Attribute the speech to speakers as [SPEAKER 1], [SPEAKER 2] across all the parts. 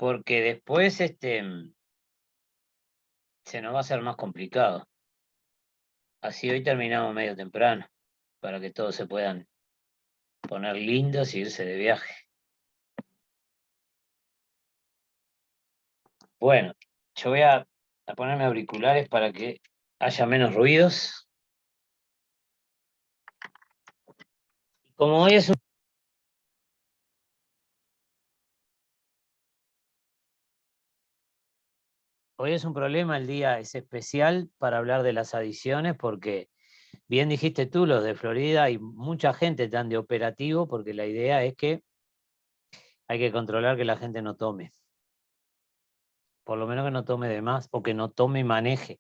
[SPEAKER 1] porque después se nos va a hacer más complicado. Así hoy terminamos medio temprano, para que todos se puedan poner lindos y irse de viaje. Bueno, yo voy a ponerme auriculares para que haya menos ruidos. Como hoy es un problema, el día es especial para hablar de las adicciones, porque bien dijiste tú, los de Florida, hay mucha gente tan de operativo, porque la idea es que hay que controlar que la gente no tome. Por lo menos que no tome de más, o que no tome y maneje,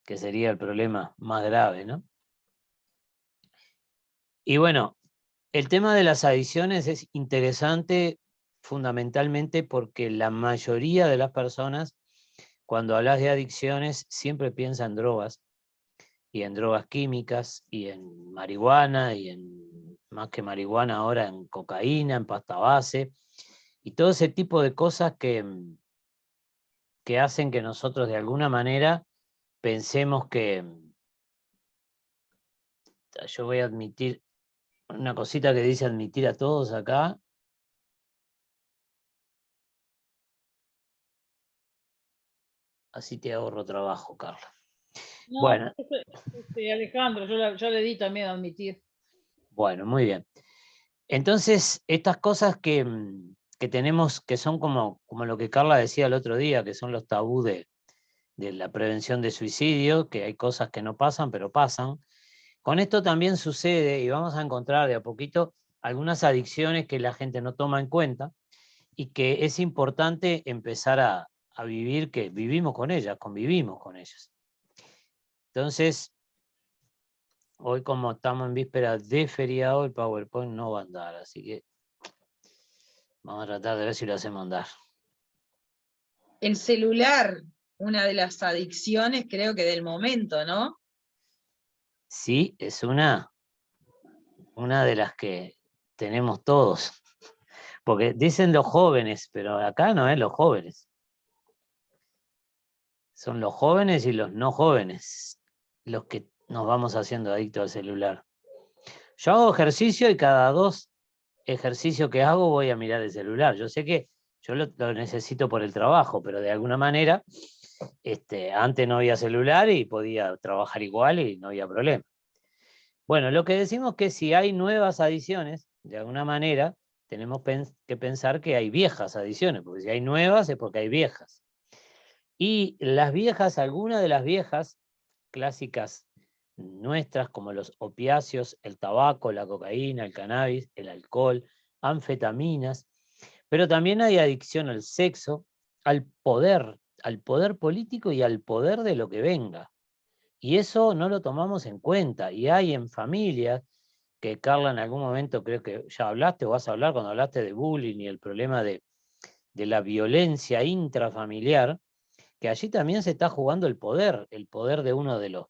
[SPEAKER 1] que sería el problema más grave, ¿no? Y bueno, el tema de las adicciones es interesante fundamentalmente porque la mayoría de las personas, cuando hablas de adicciones, siempre piensa en drogas, y en drogas químicas, y en marihuana, y en, más que marihuana ahora, en cocaína, en pasta base, y todo ese tipo de cosas que hacen que nosotros de alguna manera pensemos que, yo voy a admitir una cosita que dice admitir a todos acá. Así te ahorro trabajo, Carla.
[SPEAKER 2] No,
[SPEAKER 1] Bueno,
[SPEAKER 2] Alejandro, yo le di también a admitir.
[SPEAKER 1] bueno, muy bien. Entonces, estas cosas que tenemos, que son como lo que Carla decía el otro día, que son los tabú de la prevención de suicidio, que hay cosas que no pasan, pero pasan. Con esto también sucede, y vamos a encontrar de a poquito algunas adicciones que la gente no toma en cuenta y que es importante empezar a vivir, que vivimos con ellas, convivimos con ellas. Entonces, hoy como estamos en víspera de feriado, el PowerPoint no va a andar, así que vamos a tratar de ver si lo hacemos andar.
[SPEAKER 3] El celular, una de las adicciones creo que del momento, ¿no?
[SPEAKER 1] Sí, es una de las que tenemos todos, porque dicen los jóvenes, pero acá no es los jóvenes. Son los jóvenes y los no jóvenes los que nos vamos haciendo adictos al celular. Yo hago ejercicio y cada 2 ejercicios que hago voy a mirar el celular. Yo sé que yo lo necesito por el trabajo, pero de alguna manera antes no había celular y podía trabajar igual y no había problema. Bueno, lo que decimos es que si hay nuevas adiciones, de alguna manera, tenemos que pensar que hay viejas adiciones, porque si hay nuevas es porque hay viejas. Y las viejas, algunas de las viejas clásicas nuestras, como los opiáceos, el tabaco, la cocaína, el cannabis, el alcohol, anfetaminas, pero también hay adicción al sexo, al poder político y al poder de lo que venga. Y eso no lo tomamos en cuenta. Y hay en familias, que Carla en algún momento creo que ya hablaste o vas a hablar cuando hablaste de bullying y el problema de la violencia intrafamiliar, que allí también se está jugando el poder de uno de los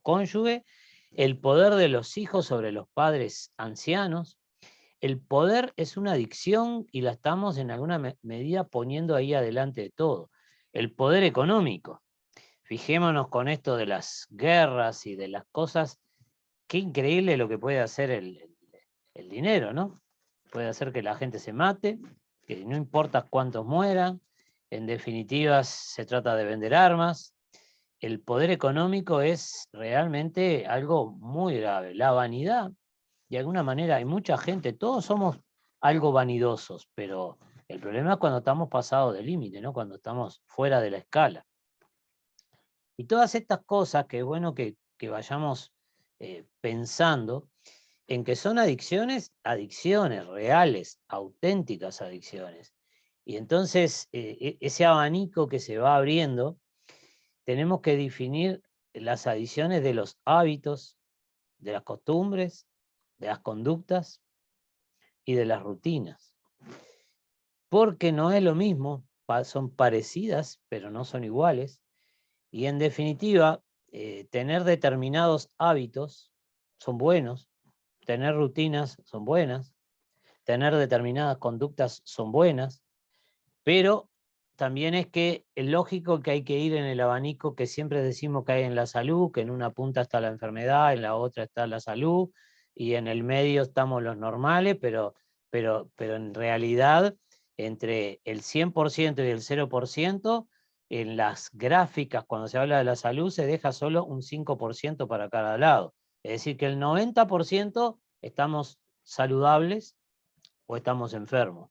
[SPEAKER 1] cónyuges, el poder de los hijos sobre los padres ancianos. El poder es una adicción y la estamos en alguna medida poniendo ahí adelante de todo. El poder económico. Fijémonos con esto de las guerras y de las cosas, qué increíble lo que puede hacer el dinero, ¿no? Puede hacer que la gente se mate, que no importa cuántos mueran, en definitiva se trata de vender armas. El poder económico es realmente algo muy grave. La vanidad, de alguna manera, hay mucha gente, todos somos algo vanidosos, pero el problema es cuando estamos pasados del límite, ¿no? Cuando estamos fuera de la escala. Y todas estas cosas que es bueno que vayamos pensando en que son adicciones, adicciones reales, auténticas adicciones. Y entonces ese abanico que se va abriendo, tenemos que definir las adicciones de los hábitos, de las costumbres, de las conductas y de las rutinas. Porque no es lo mismo, son parecidas, pero no son iguales. Y en definitiva, tener determinados hábitos son buenos, tener rutinas son buenas, tener determinadas conductas son buenas, pero también es que es lógico que hay que ir en el abanico que siempre decimos que hay en la salud, que en una punta está la enfermedad, en la otra está la salud, y en el medio estamos los normales, pero en realidad entre el 100% y el 0%, en las gráficas cuando se habla de la salud se deja solo un 5% para cada lado. Es decir, que el 90% estamos saludables o estamos enfermos.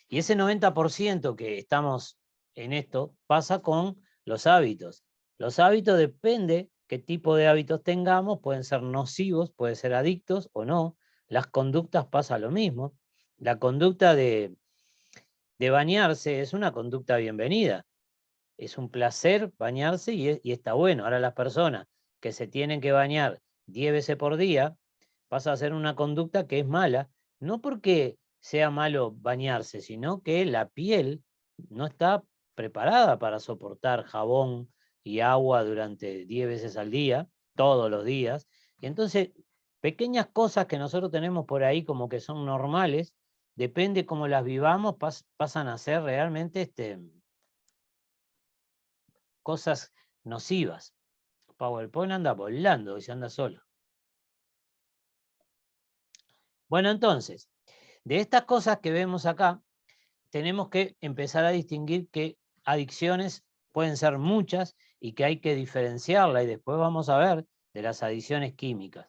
[SPEAKER 1] Y ese 90% que estamos en esto pasa con los hábitos. Los hábitos depende qué tipo de hábitos tengamos, pueden ser nocivos, pueden ser adictos o no. Las conductas pasa lo mismo. La conducta de bañarse es una conducta bienvenida. Es un placer bañarse y está bueno. Ahora las personas que se tienen que bañar 10 veces por día, pasa a ser una conducta que es mala, no porque sea malo bañarse, sino que la piel no está preparada para soportar jabón y agua durante 10 veces al día, todos los días. Y entonces, pequeñas cosas que nosotros tenemos por ahí como que son normales, depende cómo las vivamos, pasan a ser realmente cosas nocivas. PowerPoint anda volando y se anda solo. Bueno, entonces, de estas cosas que vemos acá, tenemos que empezar a distinguir que adicciones pueden ser muchas y que hay que diferenciarla, y después vamos a ver de las adicciones químicas.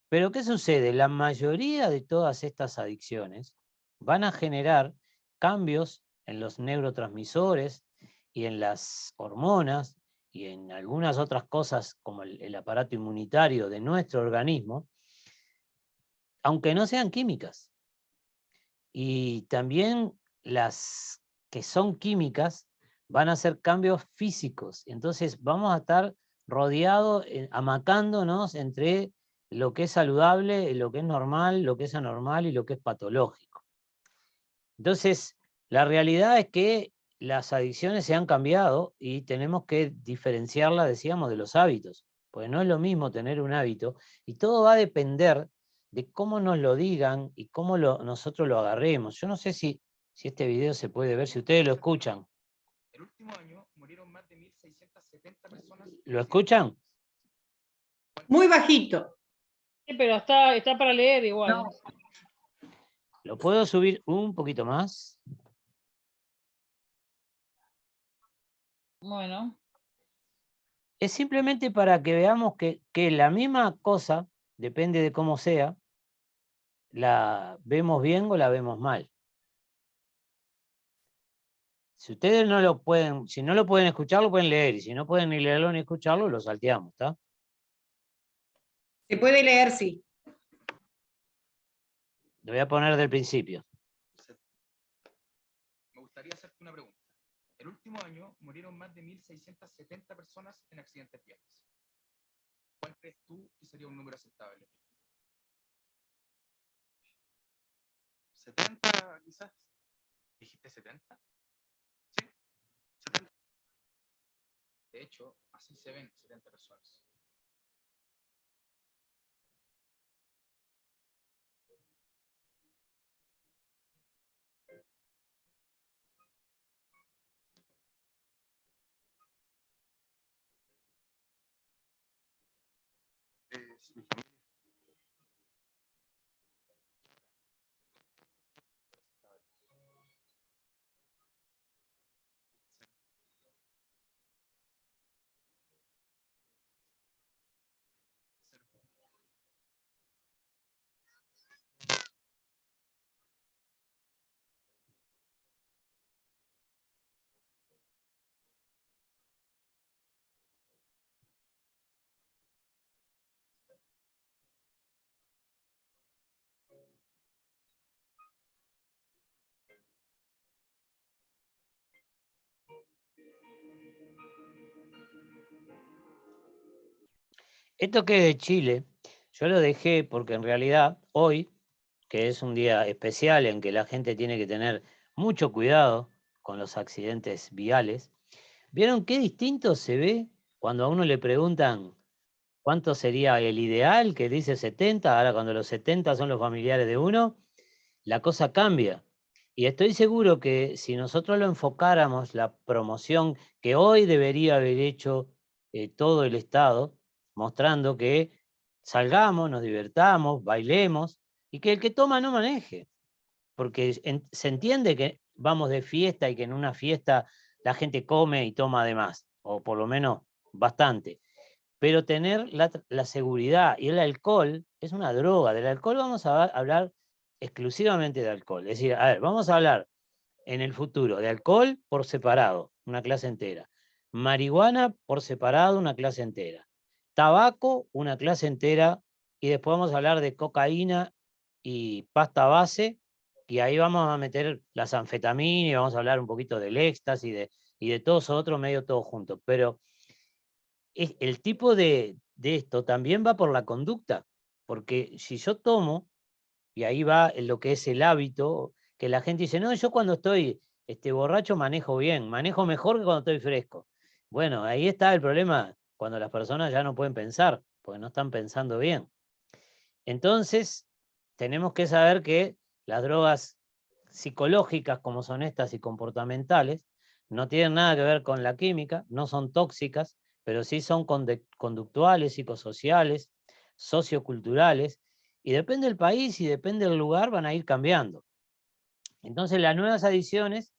[SPEAKER 1] Pero ¿qué sucede? La mayoría de todas estas adicciones van a generar cambios en los neurotransmisores y en las hormonas y en algunas otras cosas como el aparato inmunitario de nuestro organismo, aunque no sean químicas. Y también las que son químicas van a ser cambios físicos. Entonces vamos a estar rodeados, amacándonos entre lo que es saludable, lo que es normal, lo que es anormal y lo que es patológico. Entonces, la realidad es que las adicciones se han cambiado y tenemos que diferenciarla, decíamos, de los hábitos, porque no es lo mismo tener un hábito y todo va a depender de cómo nos lo digan y cómo nosotros lo agarremos. Yo no sé si este video se puede ver, si ustedes lo escuchan.
[SPEAKER 4] El último año murieron más de 1.670 personas.
[SPEAKER 1] ¿Lo escuchan?
[SPEAKER 5] Muy bajito.
[SPEAKER 2] Sí, pero está para leer igual.
[SPEAKER 3] No.
[SPEAKER 1] ¿Lo puedo subir un poquito más?
[SPEAKER 2] Bueno,
[SPEAKER 1] Es simplemente para que veamos que la misma cosa, depende de cómo sea, la vemos bien o la vemos mal. Si ustedes no lo pueden, si no lo pueden escuchar, lo pueden leer, y si no pueden ni leerlo ni escucharlo, lo salteamos, ¿está?
[SPEAKER 5] Se puede leer, sí.
[SPEAKER 1] Lo voy a poner del principio.
[SPEAKER 4] Me gustaría hacerte una pregunta. El último año murieron más de 1.670 personas en accidentes viales. ¿Cuál crees tú que sería un número aceptable? 70 quizás. ¿Dijiste 70? Sí, 70. De hecho, así se ven 70 personas. Mi familia.
[SPEAKER 1] Esto que es de Chile, yo lo dejé porque en realidad hoy, que es un día especial en que la gente tiene que tener mucho cuidado con los accidentes viales, ¿vieron qué distinto se ve cuando a uno le preguntan cuánto sería el ideal, que dice 70, ahora cuando los 70 son los familiares de uno, la cosa cambia? Y estoy seguro que si nosotros lo enfocáramos, la promoción que hoy debería haber hecho todo el Estado, mostrando que salgamos, nos divertamos, bailemos, y que el que toma no maneje. Porque se entiende que vamos de fiesta y que en una fiesta la gente come y toma de más, o por lo menos bastante. Pero tener la seguridad, y el alcohol es una droga. Del alcohol vamos a hablar exclusivamente de alcohol. Es decir, a ver, vamos a hablar en el futuro de alcohol por separado, una clase entera. Marihuana por separado, una clase entera. Tabaco, una clase entera. Y después vamos a hablar de cocaína y pasta base. Y ahí vamos a meter las anfetaminas y vamos a hablar un poquito del éxtasis y de todos otros medio todo juntos. Pero el tipo de esto también va por la conducta. Porque si yo tomo, y ahí va en lo que es el hábito, que la gente dice, no, yo cuando estoy borracho manejo bien, manejo mejor que cuando estoy fresco. Bueno, ahí está el problema, cuando las personas ya no pueden pensar, porque no están pensando bien. Entonces, tenemos que saber que las drogas psicológicas, como son estas, y comportamentales, no tienen nada que ver con la química, no son tóxicas, pero sí son conductuales, psicosociales, socioculturales, y depende del país y depende del lugar, van a ir cambiando. Entonces, las nuevas adiciones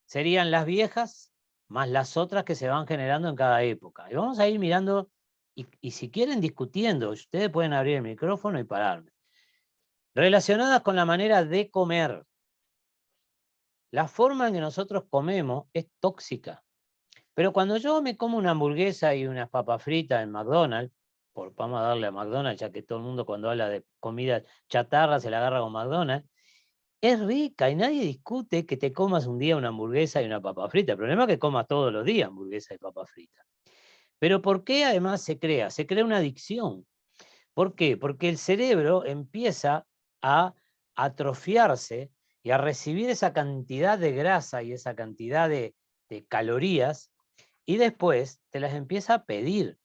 [SPEAKER 1] serían las viejas más las otras que se van generando en cada época. Y vamos a ir mirando, y si quieren discutiendo, ustedes pueden abrir el micrófono y pararme. Relacionadas con la manera de comer. La forma en que nosotros comemos es tóxica. Pero cuando yo me como una hamburguesa y unas papas fritas en McDonald's, vamos a darle a McDonald's, ya que todo el mundo cuando habla de comida chatarra se la agarra con McDonald's, es rica y nadie discute que te comas un día una hamburguesa y una papa frita. El problema es que comas todos los días hamburguesa y papa frita. Pero ¿por qué además se crea? Se crea una adicción. ¿Por qué? Porque el cerebro empieza a atrofiarse y a recibir esa cantidad de grasa y esa cantidad de calorías, y después te las empieza a pedir.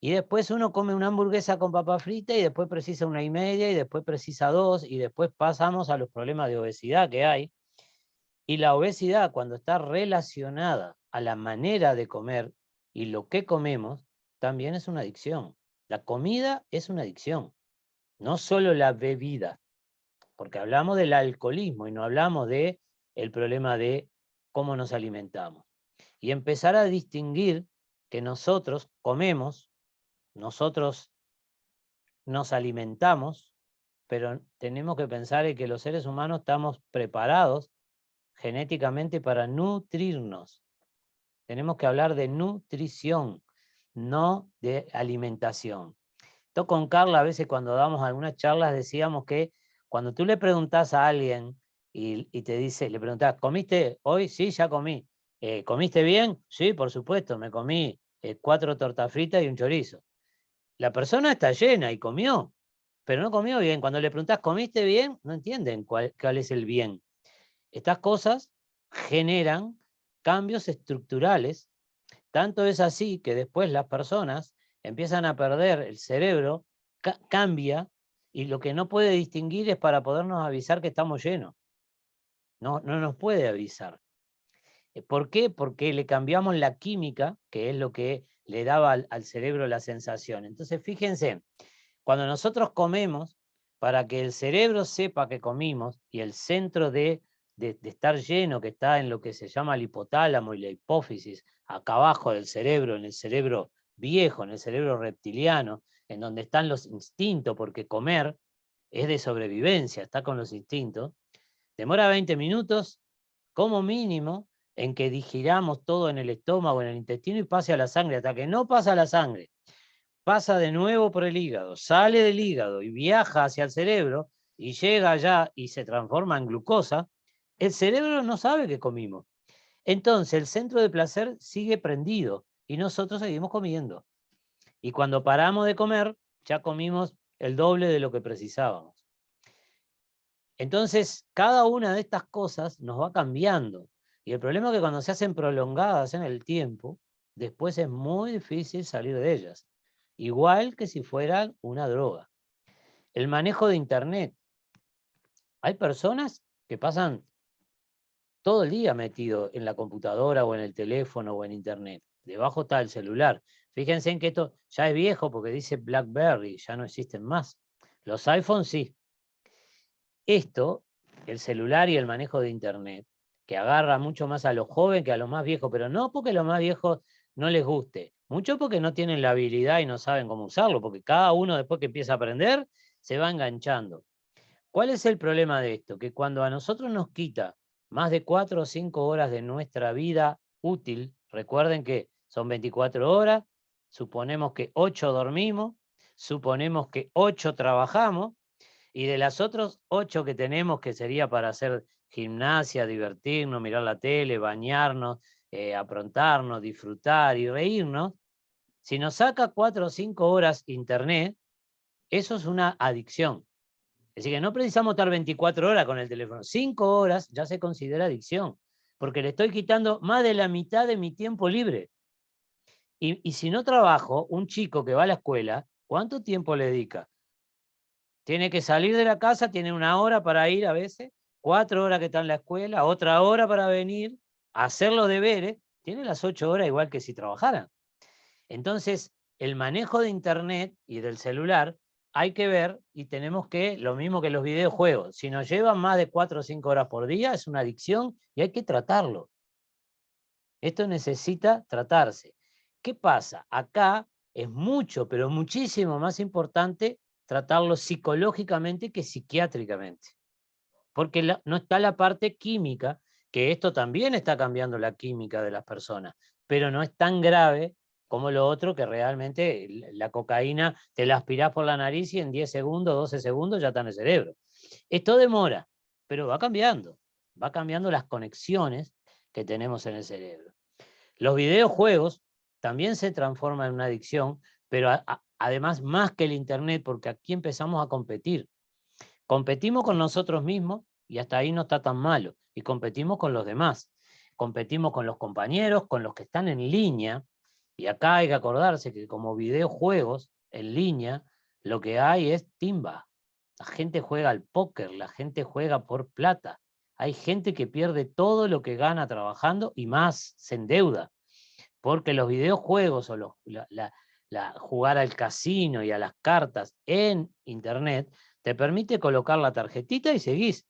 [SPEAKER 1] Y después uno come una hamburguesa con papa frita y después precisa 1,5 y después precisa 2 y después pasamos a los problemas de obesidad que hay. Y la obesidad, cuando está relacionada a la manera de comer y lo que comemos, también es una adicción. La comida es una adicción, no solo la bebida, porque hablamos del alcoholismo y no hablamos del problema de cómo nos alimentamos. Y empezar a distinguir que nosotros comemos, nosotros nos alimentamos, pero tenemos que pensar en que los seres humanos estamos preparados genéticamente para nutrirnos. Tenemos que hablar de nutrición, no de alimentación. Esto con Carla, a veces cuando damos algunas charlas decíamos que cuando tú le preguntás a alguien y te dice, le preguntás, ¿comiste hoy? Sí, ya comí. ¿Comiste bien? Sí, por supuesto, me comí 4 tortas fritas y un chorizo. La persona está llena y comió, pero no comió bien. Cuando le preguntás, ¿comiste bien? No entienden cuál es el bien. Estas cosas generan cambios estructurales. Tanto es así que después las personas empiezan a perder el cerebro, cambia, y lo que no puede distinguir es para podernos avisar que estamos llenos. No nos puede avisar. ¿Por qué? Porque le cambiamos la química, que es lo que le daba al cerebro la sensación. Entonces, fíjense, cuando nosotros comemos, para que el cerebro sepa que comimos, y el centro de estar lleno, que está en lo que se llama el hipotálamo y la hipófisis, acá abajo del cerebro, en el cerebro viejo, en el cerebro reptiliano, en donde están los instintos, porque comer es de sobrevivencia, está con los instintos, demora 20 minutos como mínimo en que digiramos todo en el estómago, en el intestino y pase a la sangre. Hasta que no pasa a la sangre, pasa de nuevo por el hígado, sale del hígado y viaja hacia el cerebro y llega allá y se transforma en glucosa, el cerebro no sabe que comimos. Entonces el centro de placer sigue prendido y nosotros seguimos comiendo. Y cuando paramos de comer, ya comimos el doble de lo que precisábamos. Entonces, cada una de estas cosas nos va cambiando. Y el problema es que cuando se hacen prolongadas en el tiempo, después es muy difícil salir de ellas. Igual que si fueran una droga. El manejo de Internet. Hay personas que pasan todo el día metido en la computadora o en el teléfono o en internet. Debajo está el celular. Fíjense en que esto ya es viejo porque dice BlackBerry, ya no existen más. Los iPhones sí. Esto, el celular y el manejo de internet, que agarra mucho más a los jóvenes que a los más viejos, pero no porque a los más viejos no les guste, mucho porque no tienen la habilidad y no saben cómo usarlo, porque cada uno después que empieza a aprender se va enganchando. ¿Cuál es el problema de esto? Que cuando a nosotros nos quita más de 4 o 5 horas de nuestra vida útil, recuerden que son 24 horas, suponemos que 8 dormimos, suponemos que 8 trabajamos, y de las otras 8 que tenemos, que sería para hacer gimnasia, divertirnos, mirar la tele, bañarnos, aprontarnos, disfrutar y reírnos, si nos saca 4 o 5 horas internet, eso es una adicción. Es decir, que no precisamos estar 24 horas con el teléfono. 5 horas ya se considera adicción, porque le estoy quitando más de la mitad de mi tiempo libre. Y si no trabajo, un chico que va a la escuela, ¿cuánto tiempo le dedica? Tiene que salir de la casa, tiene 1 hora para ir a veces, 4 horas que está en la escuela, otra hora para venir, hacer los deberes, tiene las 8 horas igual que si trabajara. Entonces, el manejo de internet y del celular hay que ver, y tenemos que, lo mismo que los videojuegos, si nos llevan más de 4 o 5 horas por día, es una adicción y hay que tratarlo. Esto necesita tratarse. ¿Qué pasa? Acá es mucho, pero muchísimo más importante tratarlo psicológicamente que psiquiátricamente. Porque no está la parte química, que esto también está cambiando la química de las personas, pero no es tan grave como lo otro, que realmente la cocaína te la aspirás por la nariz y en 10 segundos, 12 segundos ya está en el cerebro. Esto demora, pero va cambiando las conexiones que tenemos en el cerebro. Los videojuegos también se transforman en una adicción, pero además más que el internet, porque aquí empezamos a competir. Competimos con nosotros mismos y hasta ahí no está tan malo, y competimos con los demás. Competimos con los compañeros, con los que están en línea, y acá hay que acordarse que como videojuegos en línea, lo que hay es timba. La gente juega al póker, la gente juega por plata. Hay gente que pierde todo lo que gana trabajando y más, se endeuda. Porque los videojuegos o jugar al casino y a las cartas en internet te permite colocar la tarjetita y seguís.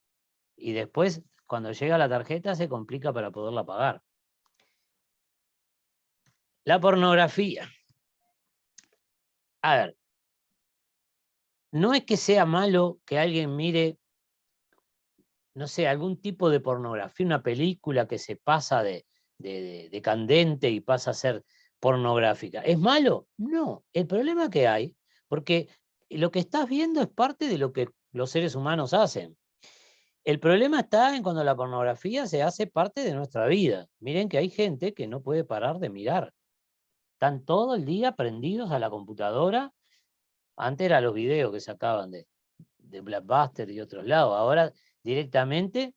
[SPEAKER 1] Y después, cuando llega la tarjeta, se complica para poderla pagar. La pornografía. A ver, no es que sea malo que alguien mire, no sé, algún tipo de pornografía, una película que se pasa de candente y pasa a ser pornográfica. ¿Es malo? No. El problema que hay, porque lo que estás viendo es parte de lo que los seres humanos hacen. El problema está en cuando la pornografía se hace parte de nuestra vida. Miren que hay gente que no puede parar de mirar. Están todo el día prendidos a la computadora. Antes eran los videos que sacaban de Blockbuster y otros lados. Ahora directamente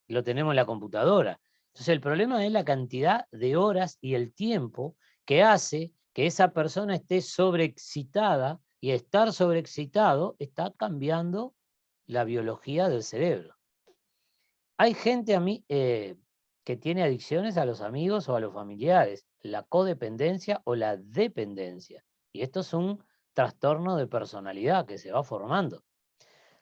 [SPEAKER 1] lo tenemos en la computadora. Entonces el problema es la cantidad de horas y el tiempo que hace que esa persona esté sobreexcitada, y estar sobreexcitado está cambiando la biología del cerebro. Hay gente que tiene adicciones a los amigos o a los familiares, la codependencia o la dependencia. Y esto es un trastorno de personalidad que se va formando.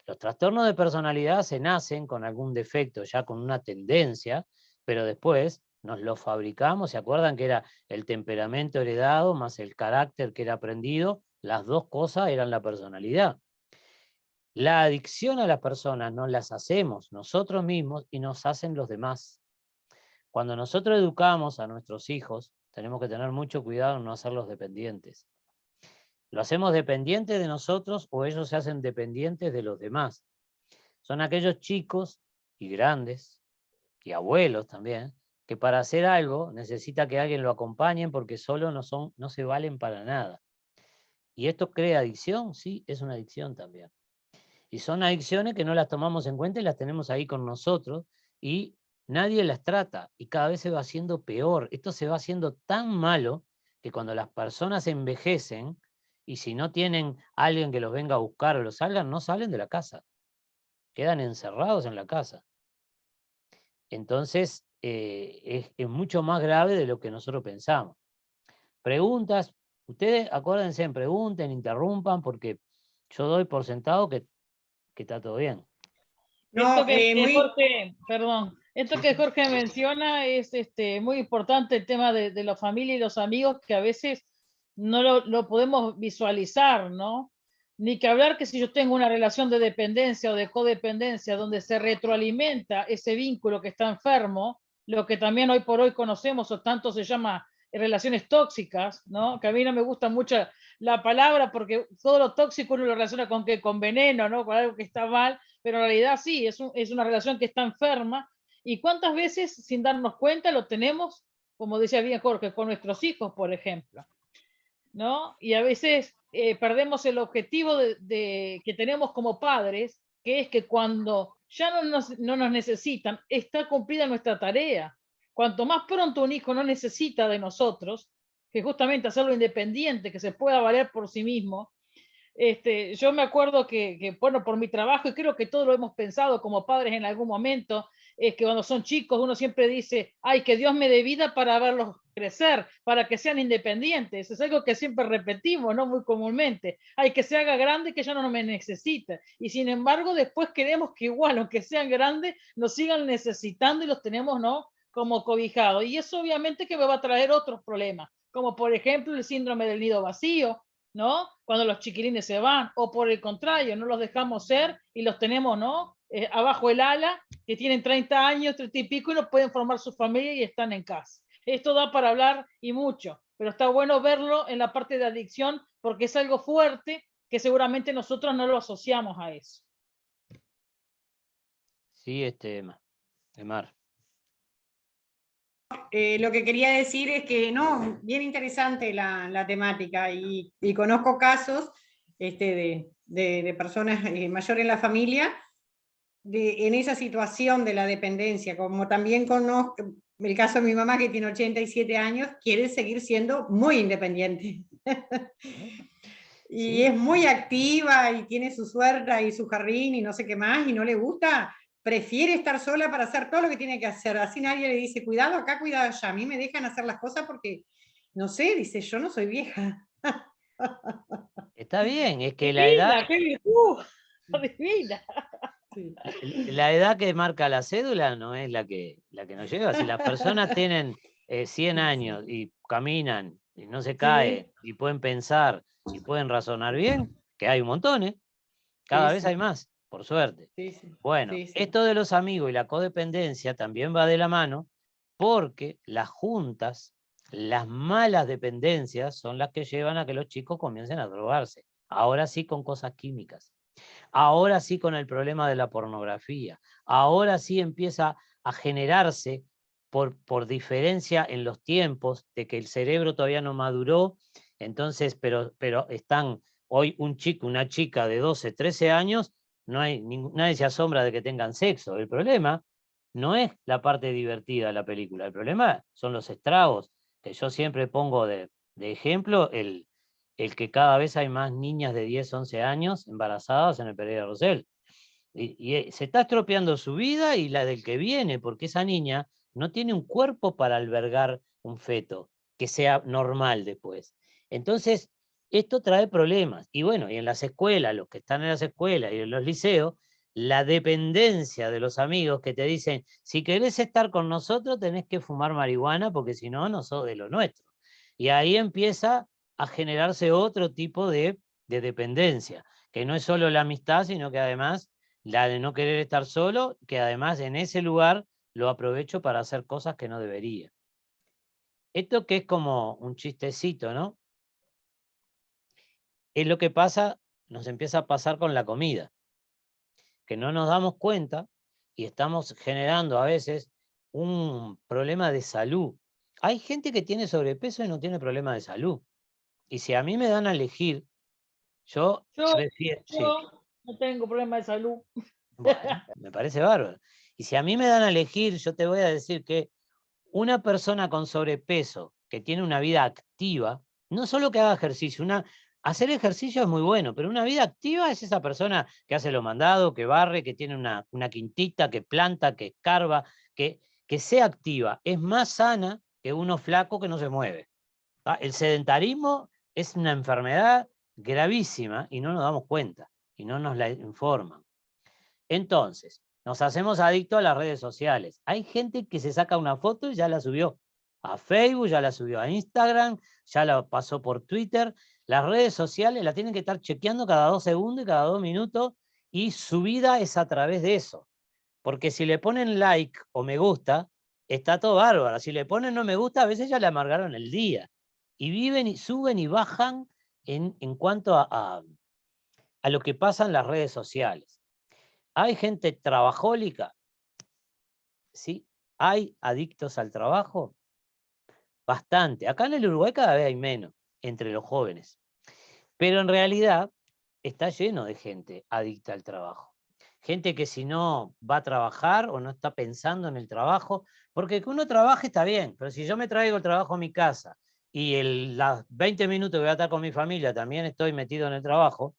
[SPEAKER 1] Los trastornos de personalidad se nacen con algún defecto, ya con una tendencia, pero después nos los fabricamos. ¿Se acuerdan que era el temperamento heredado más el carácter que era aprendido? Las dos cosas eran la personalidad. La adicción a las personas nos las hacemos nosotros mismos y nos hacen los demás. Cuando nosotros educamos a nuestros hijos, tenemos que tener mucho cuidado en no hacerlos dependientes. Lo hacemos dependientes de nosotros o ellos se hacen dependientes de los demás. Son aquellos chicos y grandes, y abuelos también, que para hacer algo necesita que alguien lo acompañe porque solo no se valen para nada. ¿Y esto crea adicción? Sí, es una adicción también. Y son adicciones que no las tomamos en cuenta y las tenemos ahí con nosotros y nadie las trata y cada vez se va haciendo peor. Esto se va haciendo tan malo que cuando las personas envejecen y si no tienen alguien que los venga a buscar o los salgan, no salen de la casa. quedan encerrados en la casa. Entonces, es mucho más grave de lo que nosotros pensamos. Preguntas, ustedes acuérdense, pregunten, interrumpan, porque yo doy por sentado que está todo bien.
[SPEAKER 5] No,
[SPEAKER 2] Esto que
[SPEAKER 5] muy,
[SPEAKER 2] Jorge, perdón, esto
[SPEAKER 1] Sí,
[SPEAKER 2] que
[SPEAKER 1] sí.
[SPEAKER 2] Jorge menciona es muy importante, el tema de la familia y los amigos, que a veces no lo podemos visualizar, ¿no? Ni que hablar que si yo tengo una relación de dependencia o de codependencia donde se retroalimenta ese vínculo que está enfermo, lo que también hoy por hoy conocemos o tanto se llama relaciones tóxicas, ¿no? Que a mí no me gusta mucho la palabra porque todo lo tóxico uno lo relaciona con que con veneno, ¿no? Con algo que está mal, pero en realidad sí, es una relación que está enferma. ¿Y cuántas veces sin darnos cuenta lo tenemos, como decía bien Jorge, con nuestros hijos, por ejemplo? ¿No? Y a veces perdemos el objetivo que tenemos como padres, que es que cuando ya no nos necesitan, está cumplida nuestra tarea. Cuanto más pronto un hijo no necesita de nosotros, que justamente hacerlo independiente, que se pueda valer por sí mismo, yo me acuerdo bueno, por mi trabajo, y creo que todos lo hemos pensado como padres en algún momento, es que cuando son chicos uno siempre dice, ay, que Dios me dé vida para verlos crecer, para que sean independientes. Es algo que siempre repetimos, ¿no? Muy comúnmente. Ay, que se haga grande, que ya no me necesita. Y sin embargo, después queremos que igual, aunque sean grandes, nos sigan necesitando y los tenemos, ¿no? Como cobijados. Y eso obviamente que me va a traer otros problemas, como por ejemplo el síndrome del nido vacío, ¿no? Cuando los chiquilines se van, o por el contrario, no los dejamos ser y los tenemos, ¿no? Abajo el ala, que tienen 30 años, 30 y pico, y no pueden formar su familia y están en casa. Esto da para hablar y mucho, pero está bueno verlo en la parte de adicción porque es algo fuerte que seguramente nosotros no lo asociamos a eso.
[SPEAKER 1] Sí, Mar.
[SPEAKER 5] lo que quería decir es que no, bien interesante la temática y conozco casos de personas mayores en la familia en esa situación de la dependencia, como también conozco el caso de mi mamá que tiene 87 años, quiere seguir siendo muy independiente. Y
[SPEAKER 1] Sí.
[SPEAKER 5] es muy activa y tiene su suerte y su jardín y no sé qué más, y no le gusta, prefiere estar sola para hacer todo lo que tiene que hacer. Así nadie le dice, cuidado acá, cuidado allá. A mí me dejan hacer las cosas porque, no sé, dice, yo no soy vieja.
[SPEAKER 1] Está bien, es que la edad,
[SPEAKER 2] Divina, qué virtud, divina.
[SPEAKER 5] Sí.
[SPEAKER 1] la edad que marca la cédula no es la que nos lleva. Si las personas tienen 100 años y caminan y no se caen y pueden pensar y pueden razonar bien, que hay un montón, ¿eh? Cada
[SPEAKER 5] Sí,
[SPEAKER 1] vez
[SPEAKER 5] sí.
[SPEAKER 1] hay más, por suerte.
[SPEAKER 5] Sí, sí.
[SPEAKER 1] Bueno,
[SPEAKER 5] Sí, sí.
[SPEAKER 1] esto de los amigos y la codependencia también va de la mano porque las juntas, las malas dependencias son las que llevan a que los chicos comiencen a drogarse. Ahora sí con cosas químicas. Ahora sí con el problema de la pornografía. Ahora sí empieza a generarse por diferencia en los tiempos de que el cerebro todavía no maduró. Entonces, pero están hoy un chico, una chica de 12, 13 años, nadie se asombra de que tengan sexo. El problema no es la parte divertida de la película, el problema son los estragos, que yo siempre pongo de ejemplo el que cada vez hay más niñas de 10, 11 años embarazadas en el Pereira Rosell. Y se está estropeando su vida y la del que viene, porque esa niña no tiene un cuerpo para albergar un feto que sea normal después. Entonces, esto trae problemas. Y bueno, y en las escuelas, los que están en las escuelas y en los liceos, la dependencia de los amigos que te dicen, si querés estar con nosotros tenés que fumar marihuana porque si no, no sos de lo nuestro. Y ahí empieza a generarse otro tipo de dependencia, que no es solo la amistad, sino que además la de no querer estar solo, que además en ese lugar lo aprovecho para hacer cosas que no debería. Esto que es como un chistecito, ¿no? Es lo que pasa, nos empieza a pasar con la comida, que no nos damos cuenta y estamos generando a veces un problema de salud. Hay gente que tiene sobrepeso y no tiene problema de salud. Y si a mí me dan a elegir, yo prefiero... Sí.
[SPEAKER 2] No tengo problema de salud.
[SPEAKER 1] Bueno, me parece bárbaro. Y si a mí me dan a elegir, yo te voy a decir que una persona con sobrepeso que tiene una vida activa, no solo que haga ejercicio, hacer ejercicio es muy bueno, pero una vida activa es esa persona que hace lo mandado, que barre, que tiene una quintita, que planta, que escarba, que sea activa. Es más sana que uno flaco que no se mueve. ¿Tá? El sedentarismo es una enfermedad gravísima y no nos damos cuenta y no nos la informan. Entonces, nos hacemos adictos a las redes sociales. Hay gente que se saca una foto y ya la subió a Facebook, ya la subió a Instagram, ya la pasó por Twitter. Las redes sociales la tienen que estar chequeando cada 2 segundos y cada 2 minutos y su vida es a través de eso. Porque si le ponen like o me gusta, está todo bárbaro. Si le ponen no me gusta, a veces ya le amargaron el día. Y viven y suben y bajan en cuanto a lo que pasa en las redes sociales. ¿Hay gente trabajólica? ¿Sí? ¿Hay adictos al trabajo? Bastante. Acá en el Uruguay cada vez hay menos entre los jóvenes. Pero en realidad está lleno de gente adicta al trabajo. Gente que si no va a trabajar o no está pensando en el trabajo, porque que uno trabaje está bien, pero si yo me traigo el trabajo a mi casa y las 20 minutos que voy a estar con mi familia también estoy metido en el trabajo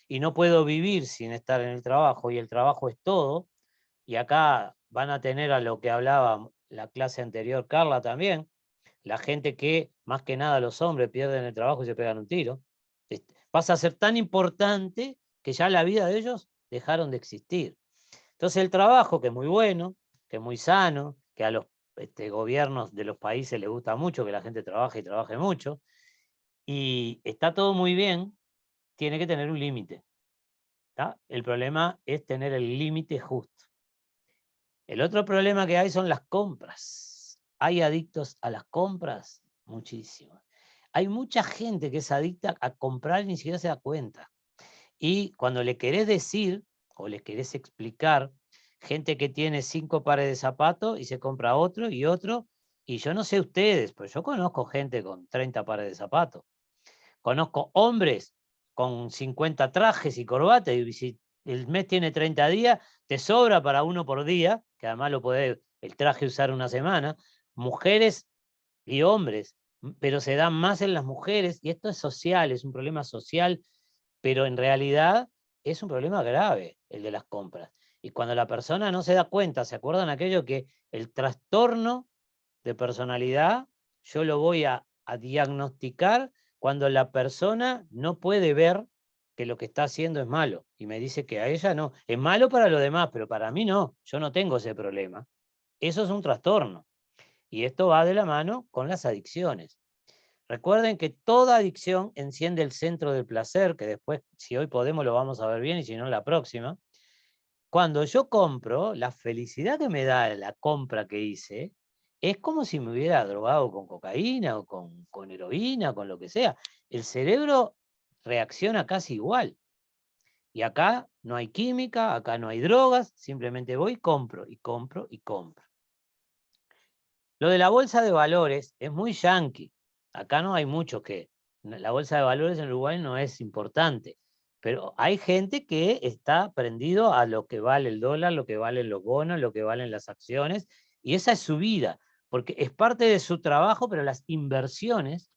[SPEAKER 1] y no puedo vivir sin estar en el trabajo y el trabajo es todo, y acá van a tener a lo que hablaba la clase anterior Carla también, la gente que más que nada los hombres pierden el trabajo y se pegan un tiro, pasa a ser tan importante que ya la vida de ellos dejaron de existir. Entonces el trabajo, que es muy bueno, que es muy sano, que a los gobiernos de los países les gusta mucho que la gente trabaje y trabaje mucho, y está todo muy bien, tiene que tener un límite. El problema es tener el límite justo. El otro problema que hay son las compras. ¿Hay adictos a las compras? Muchísimos. Hay mucha gente que es adicta a comprar y ni siquiera se da cuenta. Y cuando le querés decir o le querés explicar, gente que tiene 5 pares de zapatos y se compra otro, y yo no sé ustedes, pero yo conozco gente con 30 pares de zapatos. Conozco hombres con 50 trajes y corbatas, y si el mes tiene 30 días, te sobra para uno por día, que además lo podés el traje usar una semana. Mujeres y hombres, pero se dan más en las mujeres, y esto es social, es un problema social, pero en realidad es un problema grave el de las compras. Y cuando la persona no se da cuenta, ¿se acuerdan aquello que el trastorno de personalidad yo lo voy a diagnosticar cuando la persona no puede ver que lo que está haciendo es malo y me dice que a ella no, es malo para los demás, pero para mí no, yo no tengo ese problema? Eso es un trastorno y esto va de la mano con las adicciones. Recuerden que toda adicción enciende el centro del placer, que después, si hoy podemos, lo vamos a ver bien y si no, la próxima. Cuando yo compro, la felicidad que me da la compra que hice es como si me hubiera drogado con cocaína o con heroína, con lo que sea. El cerebro reacciona casi igual. Y acá no hay química, acá no hay drogas, simplemente voy, compro y compro y compro. Lo de la bolsa de valores es muy yanqui. Acá no hay mucho que... La bolsa de valores en Uruguay no es importante. Pero hay gente que está prendido a lo que vale el dólar, lo que valen los bonos, lo que valen las acciones, y esa es su vida, porque es parte de su trabajo, pero las inversiones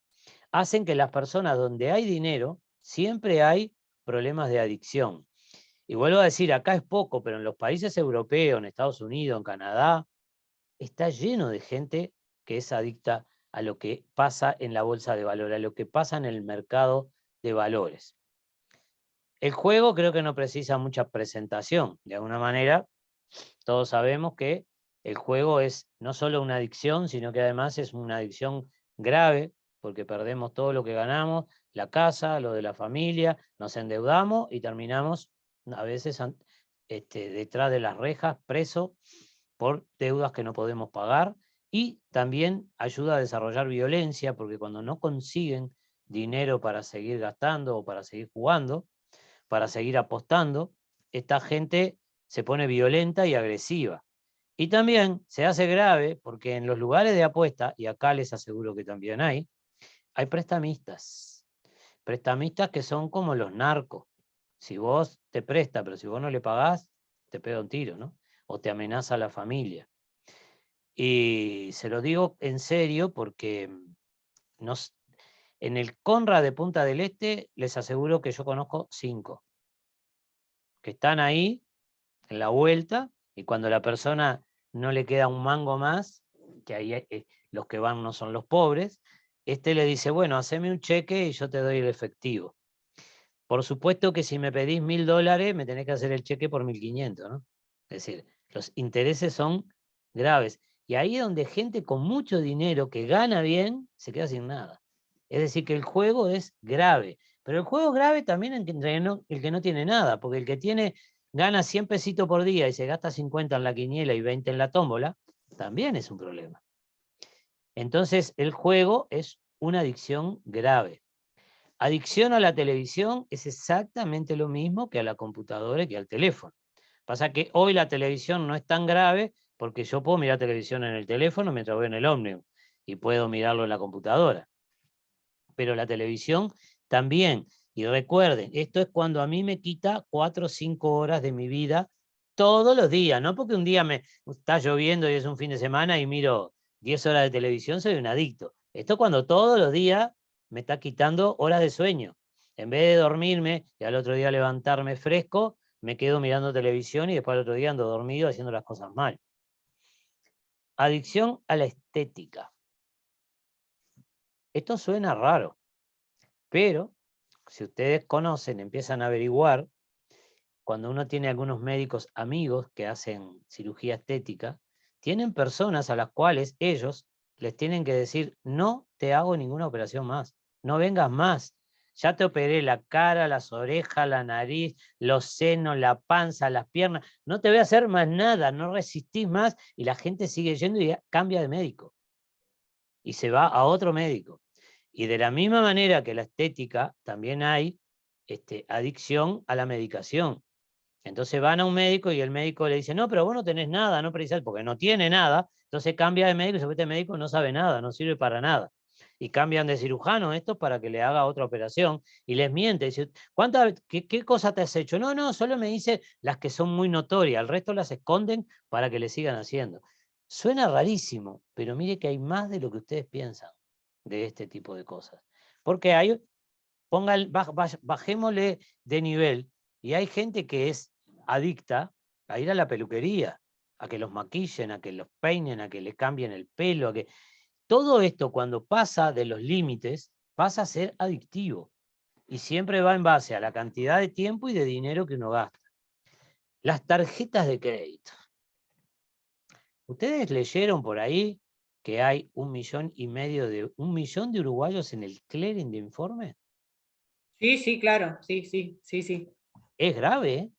[SPEAKER 1] hacen que las personas donde hay dinero, siempre hay problemas de adicción. Y vuelvo a decir, acá es poco, pero en los países europeos, en Estados Unidos, en Canadá, está lleno de gente que es adicta a lo que pasa en la bolsa de valores, a lo que pasa en el mercado de valores. El juego creo que no precisa mucha presentación. De alguna manera, todos sabemos que el juego es no solo una adicción, sino que además es una adicción grave, porque perdemos todo lo que ganamos, la casa, lo de la familia, nos endeudamos y terminamos a veces detrás de las rejas, preso por deudas que no podemos pagar, y también ayuda a desarrollar violencia, porque cuando no consiguen dinero para seguir gastando o para seguir jugando, para seguir apostando, esta gente se pone violenta y agresiva. Y también se hace grave porque en los lugares de apuesta, y acá les aseguro que también hay prestamistas. Prestamistas que son como los narcos. Si vos te presta, pero si vos no le pagás, te pega un tiro, ¿no? O te amenaza a la familia. Y se lo digo en serio porque En el Conrad de Punta del Este, les aseguro que yo conozco 5, que están ahí en la vuelta, y cuando la persona no le queda un mango más, que ahí los que van no son los pobres, le dice, bueno, haceme un cheque y yo te doy el efectivo. Por supuesto que si me pedís $1000, me tenés que hacer el cheque por 1500, ¿no? Es decir, los intereses son graves. Y ahí es donde gente con mucho dinero que gana bien se queda sin nada. Es decir, que el juego es grave. Pero el juego es grave también entre el que no tiene nada, porque el que gana 100 pesitos por día y se gasta 50 en la quiniela y 20 en la tómbola, también es un problema. Entonces, el juego es una adicción grave. Adicción a la televisión es exactamente lo mismo que a la computadora y que al teléfono. Pasa que hoy la televisión no es tan grave porque yo puedo mirar televisión en el teléfono mientras voy en el ómnibus y puedo mirarlo en la computadora. Pero la televisión también. Y recuerden, esto es cuando a mí me quita 4 o 5 horas de mi vida todos los días. No porque un día me está lloviendo y es un fin de semana y miro 10 horas de televisión, soy un adicto. Esto es cuando todos los días me está quitando horas de sueño. En vez de dormirme y al otro día levantarme fresco, me quedo mirando televisión y después al otro día ando dormido haciendo las cosas mal. Adicción a la estética. Esto suena raro, pero si ustedes conocen, empiezan a averiguar, cuando uno tiene algunos médicos amigos que hacen cirugía estética, tienen personas a las cuales ellos les tienen que decir, no te hago ninguna operación más, no vengas más. Ya te operé la cara, las orejas, la nariz, los senos, la panza, las piernas. No te voy a hacer más nada, no resistís más. Y la gente sigue yendo y cambia de médico. Y se va a otro médico. Y de la misma manera que la estética, también hay adicción a la medicación. Entonces van a un médico y el médico le dice, no, pero vos no tenés nada, no precisás, porque no tiene nada. Entonces cambia de médico y este médico no sabe nada, no sirve para nada. Y cambian de cirujano estos para que le haga otra operación y les miente. Dice, ¿qué cosa te has hecho? No, solo me dice las que son muy notorias, el resto las esconden para que le sigan haciendo. Suena rarísimo, pero mire que hay más de lo que ustedes piensan de este tipo de cosas. Porque bajémosle de nivel y hay gente que es adicta a ir a la peluquería, a que los maquillen, a que los peinen, a que le cambien el pelo, a que... Todo esto cuando pasa de los límites pasa a ser adictivo y siempre va en base a la cantidad de tiempo y de dinero que uno gasta. Las tarjetas de crédito. ¿Ustedes leyeron por ahí que hay 1,5 millón de uruguayos en el clearing de informe?
[SPEAKER 5] Sí, claro, sí.
[SPEAKER 1] Es grave, ¿eh?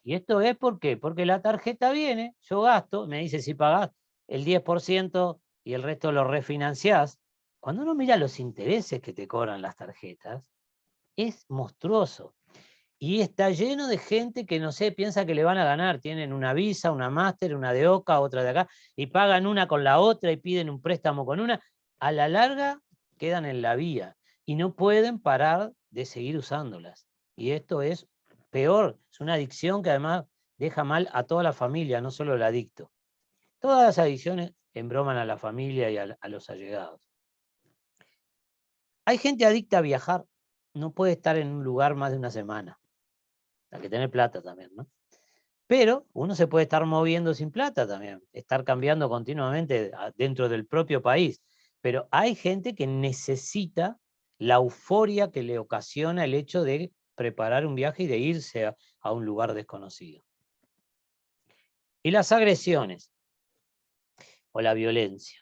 [SPEAKER 1] Y esto es ¿por qué? Porque la tarjeta viene, yo gasto, me dice si pagás el 10% y el resto lo refinanciás. Cuando uno mira los intereses que te cobran las tarjetas, es monstruoso. Y está lleno de gente que no sé, piensa que le van a ganar. Tienen una Visa, una Master, una de Oca, otra de acá, y pagan una con la otra y piden un préstamo con una. A la larga quedan en la vía y no pueden parar de seguir usándolas. Y esto es peor, es una adicción que además deja mal a toda la familia, no solo el adicto. Todas las adicciones embroman a la familia y a los allegados. Hay gente adicta a viajar, no puede estar en un lugar más de una semana. Hay que tener plata también, ¿no? Pero uno se puede estar moviendo sin plata también, estar cambiando continuamente dentro del propio país. Pero hay gente que necesita la euforia que le ocasiona el hecho de preparar un viaje y de irse a un lugar desconocido. Y las agresiones o la violencia.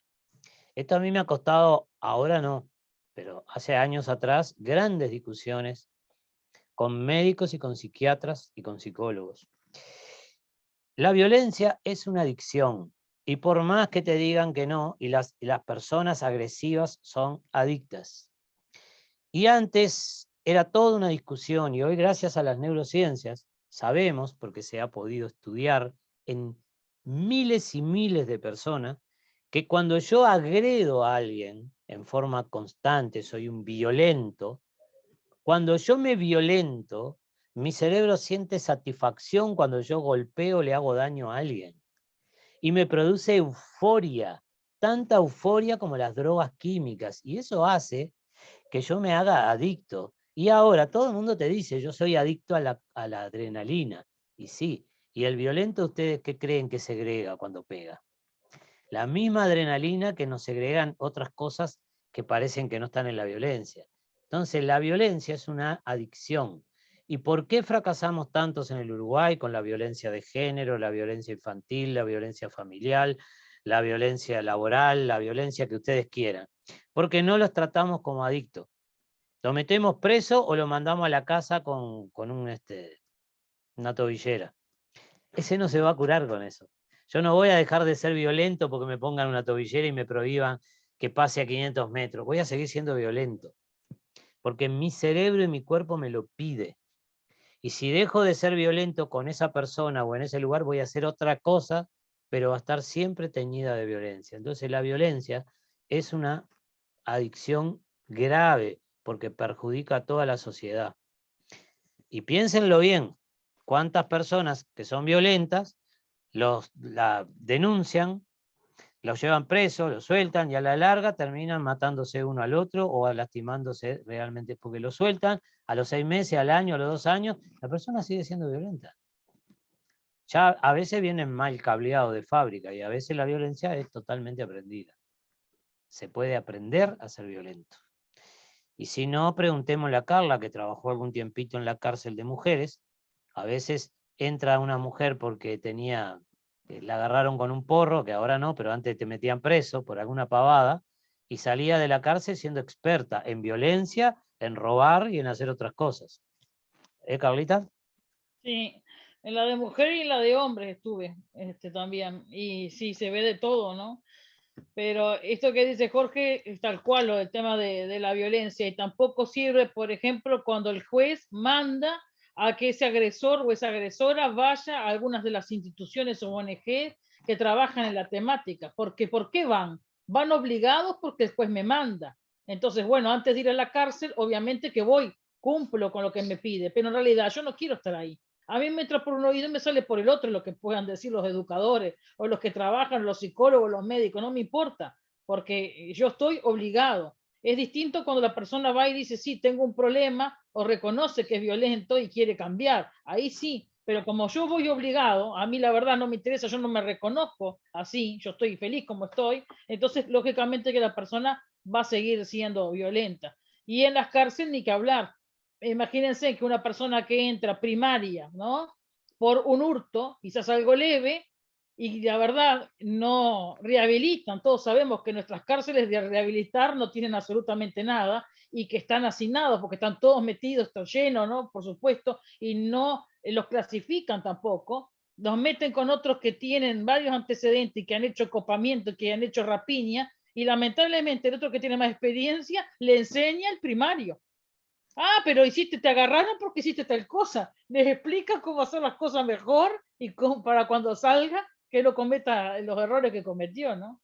[SPEAKER 1] Esto a mí me ha costado, ahora no, pero hace años atrás, grandes discusiones con médicos y con psiquiatras y con psicólogos. La violencia es una adicción y por más que te digan que no, y las personas agresivas son adictas. Y antes era toda una discusión y hoy gracias a las neurociencias sabemos, porque se ha podido estudiar en miles y miles de personas, que cuando yo agredo a alguien en forma constante, soy un violento, cuando yo me violento, mi cerebro siente satisfacción cuando yo golpeo o le hago daño a alguien. Y me produce euforia, tanta euforia como las drogas químicas. Y eso hace que yo me haga adicto. Y ahora todo el mundo te dice, yo soy adicto a la adrenalina. Y sí, y el violento, ¿ustedes qué creen que segrega cuando pega? La misma adrenalina que nos segregan otras cosas que parecen que no están en la violencia. Entonces, la violencia es una adicción. ¿Y por qué fracasamos tantos en el Uruguay con la violencia de género, la violencia infantil, la violencia familiar, la violencia laboral, la violencia que ustedes quieran? Porque no los tratamos como adictos. Lo metemos preso o lo mandamos a la casa con una tobillera. Ese no se va a curar con eso. Yo no voy a dejar de ser violento porque me pongan una tobillera y me prohíban que pase a 500 metros. Voy a seguir siendo violento. Porque mi cerebro y mi cuerpo me lo pide. Y si dejo de ser violento con esa persona o en ese lugar, voy a hacer otra cosa, pero va a estar siempre teñida de violencia. Entonces la violencia es una adicción grave porque perjudica a toda la sociedad. Y piénsenlo bien, cuántas personas que son violentas la denuncian, los llevan presos, los sueltan y a la larga terminan matándose uno al otro o lastimándose realmente porque lo sueltan, a los 6 meses, al año, a los 2 años, la persona sigue siendo violenta. Ya a veces vienen mal cableados de fábrica y a veces la violencia es totalmente aprendida. Se puede aprender a ser violento. Y si no, preguntémosle a Carla, que trabajó algún tiempito en la cárcel de mujeres. A veces entra una mujer porque la agarraron con un porro, que ahora no, pero antes te metían preso por alguna pavada, y salía de la cárcel siendo experta en violencia, en robar y en hacer otras cosas. Carlita?
[SPEAKER 2] Sí, en la de mujer y en la de hombres estuve también. Y sí, se ve de todo, ¿no? Pero esto que dice Jorge es tal cual, lo del tema de la violencia. Y tampoco sirve, por ejemplo, cuando el juez manda a que ese agresor o esa agresora vaya a algunas de las instituciones o ONG que trabajan en la temática. Porque, ¿por qué van? Van obligados porque el juez me manda. Entonces, bueno, antes de ir a la cárcel, obviamente que voy, cumplo con lo que me pide, pero en realidad yo no quiero estar ahí. A mí me entra por un oído y me sale por el otro, lo que puedan decir los educadores o los que trabajan, los psicólogos, los médicos, no me importa, porque yo estoy obligado. Es distinto cuando la persona va y dice, sí, tengo un problema, o reconoce que es violento y quiere cambiar. Ahí sí, pero como yo voy obligado, a mí la verdad no me interesa, yo no me reconozco así, yo estoy feliz como estoy, entonces lógicamente que la persona va a seguir siendo violenta. Y en las cárceles ni que hablar. Imagínense que una persona que entra primaria, ¿no? Por un hurto, quizás algo leve, y la verdad no rehabilitan. Todos sabemos que nuestras cárceles de rehabilitar no tienen absolutamente nada y que están hacinados porque están todos metidos, están llenos, ¿no? Por supuesto, y no los clasifican tampoco. Los meten con otros que tienen varios antecedentes y que han hecho copamiento, que han hecho rapiña, y lamentablemente el otro que tiene más experiencia le enseña el primario. Ah, pero te agarraron porque hiciste tal cosa. Les explica cómo hacer las cosas mejor y cómo, para cuando salga, que no cometa los errores que cometió, ¿no?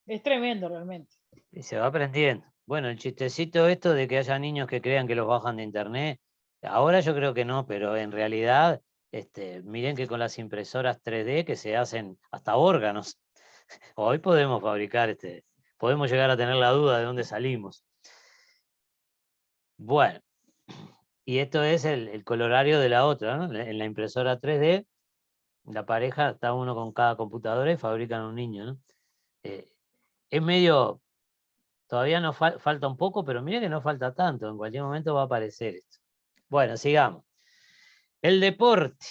[SPEAKER 2] Es tremendo realmente.
[SPEAKER 1] Y se va aprendiendo. Bueno, el chistecito esto de que haya niños que crean que los bajan de internet, ahora yo creo que no, pero en realidad, miren que con las impresoras 3D que se hacen hasta órganos, hoy podemos fabricar, podemos llegar a tener la duda de dónde salimos. Bueno, y esto es el colorario de la otra, ¿no? En la impresora 3D, la pareja, está uno con cada computadora y fabrican un niño, ¿no? Es medio, todavía nos falta un poco, pero mire que no falta tanto, en cualquier momento va a aparecer esto. Bueno, sigamos. El deporte,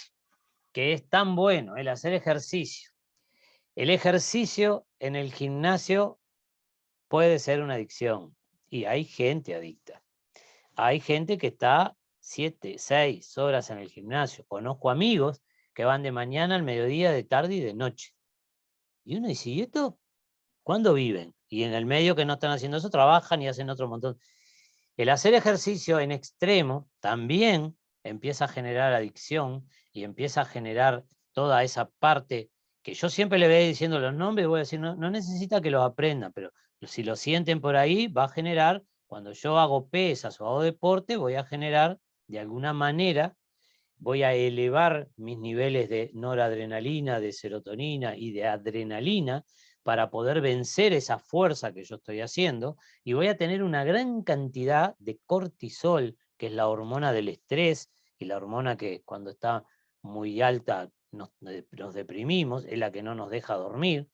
[SPEAKER 1] que es tan bueno, el hacer ejercicio. El ejercicio en el gimnasio puede ser una adicción, y hay gente adicta. Hay gente que está 7, 6 horas en el gimnasio. Conozco amigos que van de mañana al mediodía, de tarde y de noche. Y uno dice, ¿y esto cuándo viven? Y en el medio que no están haciendo eso, trabajan y hacen otro montón. El hacer ejercicio en extremo también empieza a generar adicción y empieza a generar toda esa parte que yo siempre le voy diciendo los nombres, voy a decir, no necesita que los aprendan, pero si lo sienten por ahí, va a generar, cuando yo hago pesas o hago deporte, voy a generar de alguna manera voy a elevar mis niveles de noradrenalina, de serotonina y de adrenalina para poder vencer esa fuerza que yo estoy haciendo, y voy a tener una gran cantidad de cortisol, que es la hormona del estrés, y la hormona que cuando está muy alta nos deprimimos, es la que no nos deja dormir.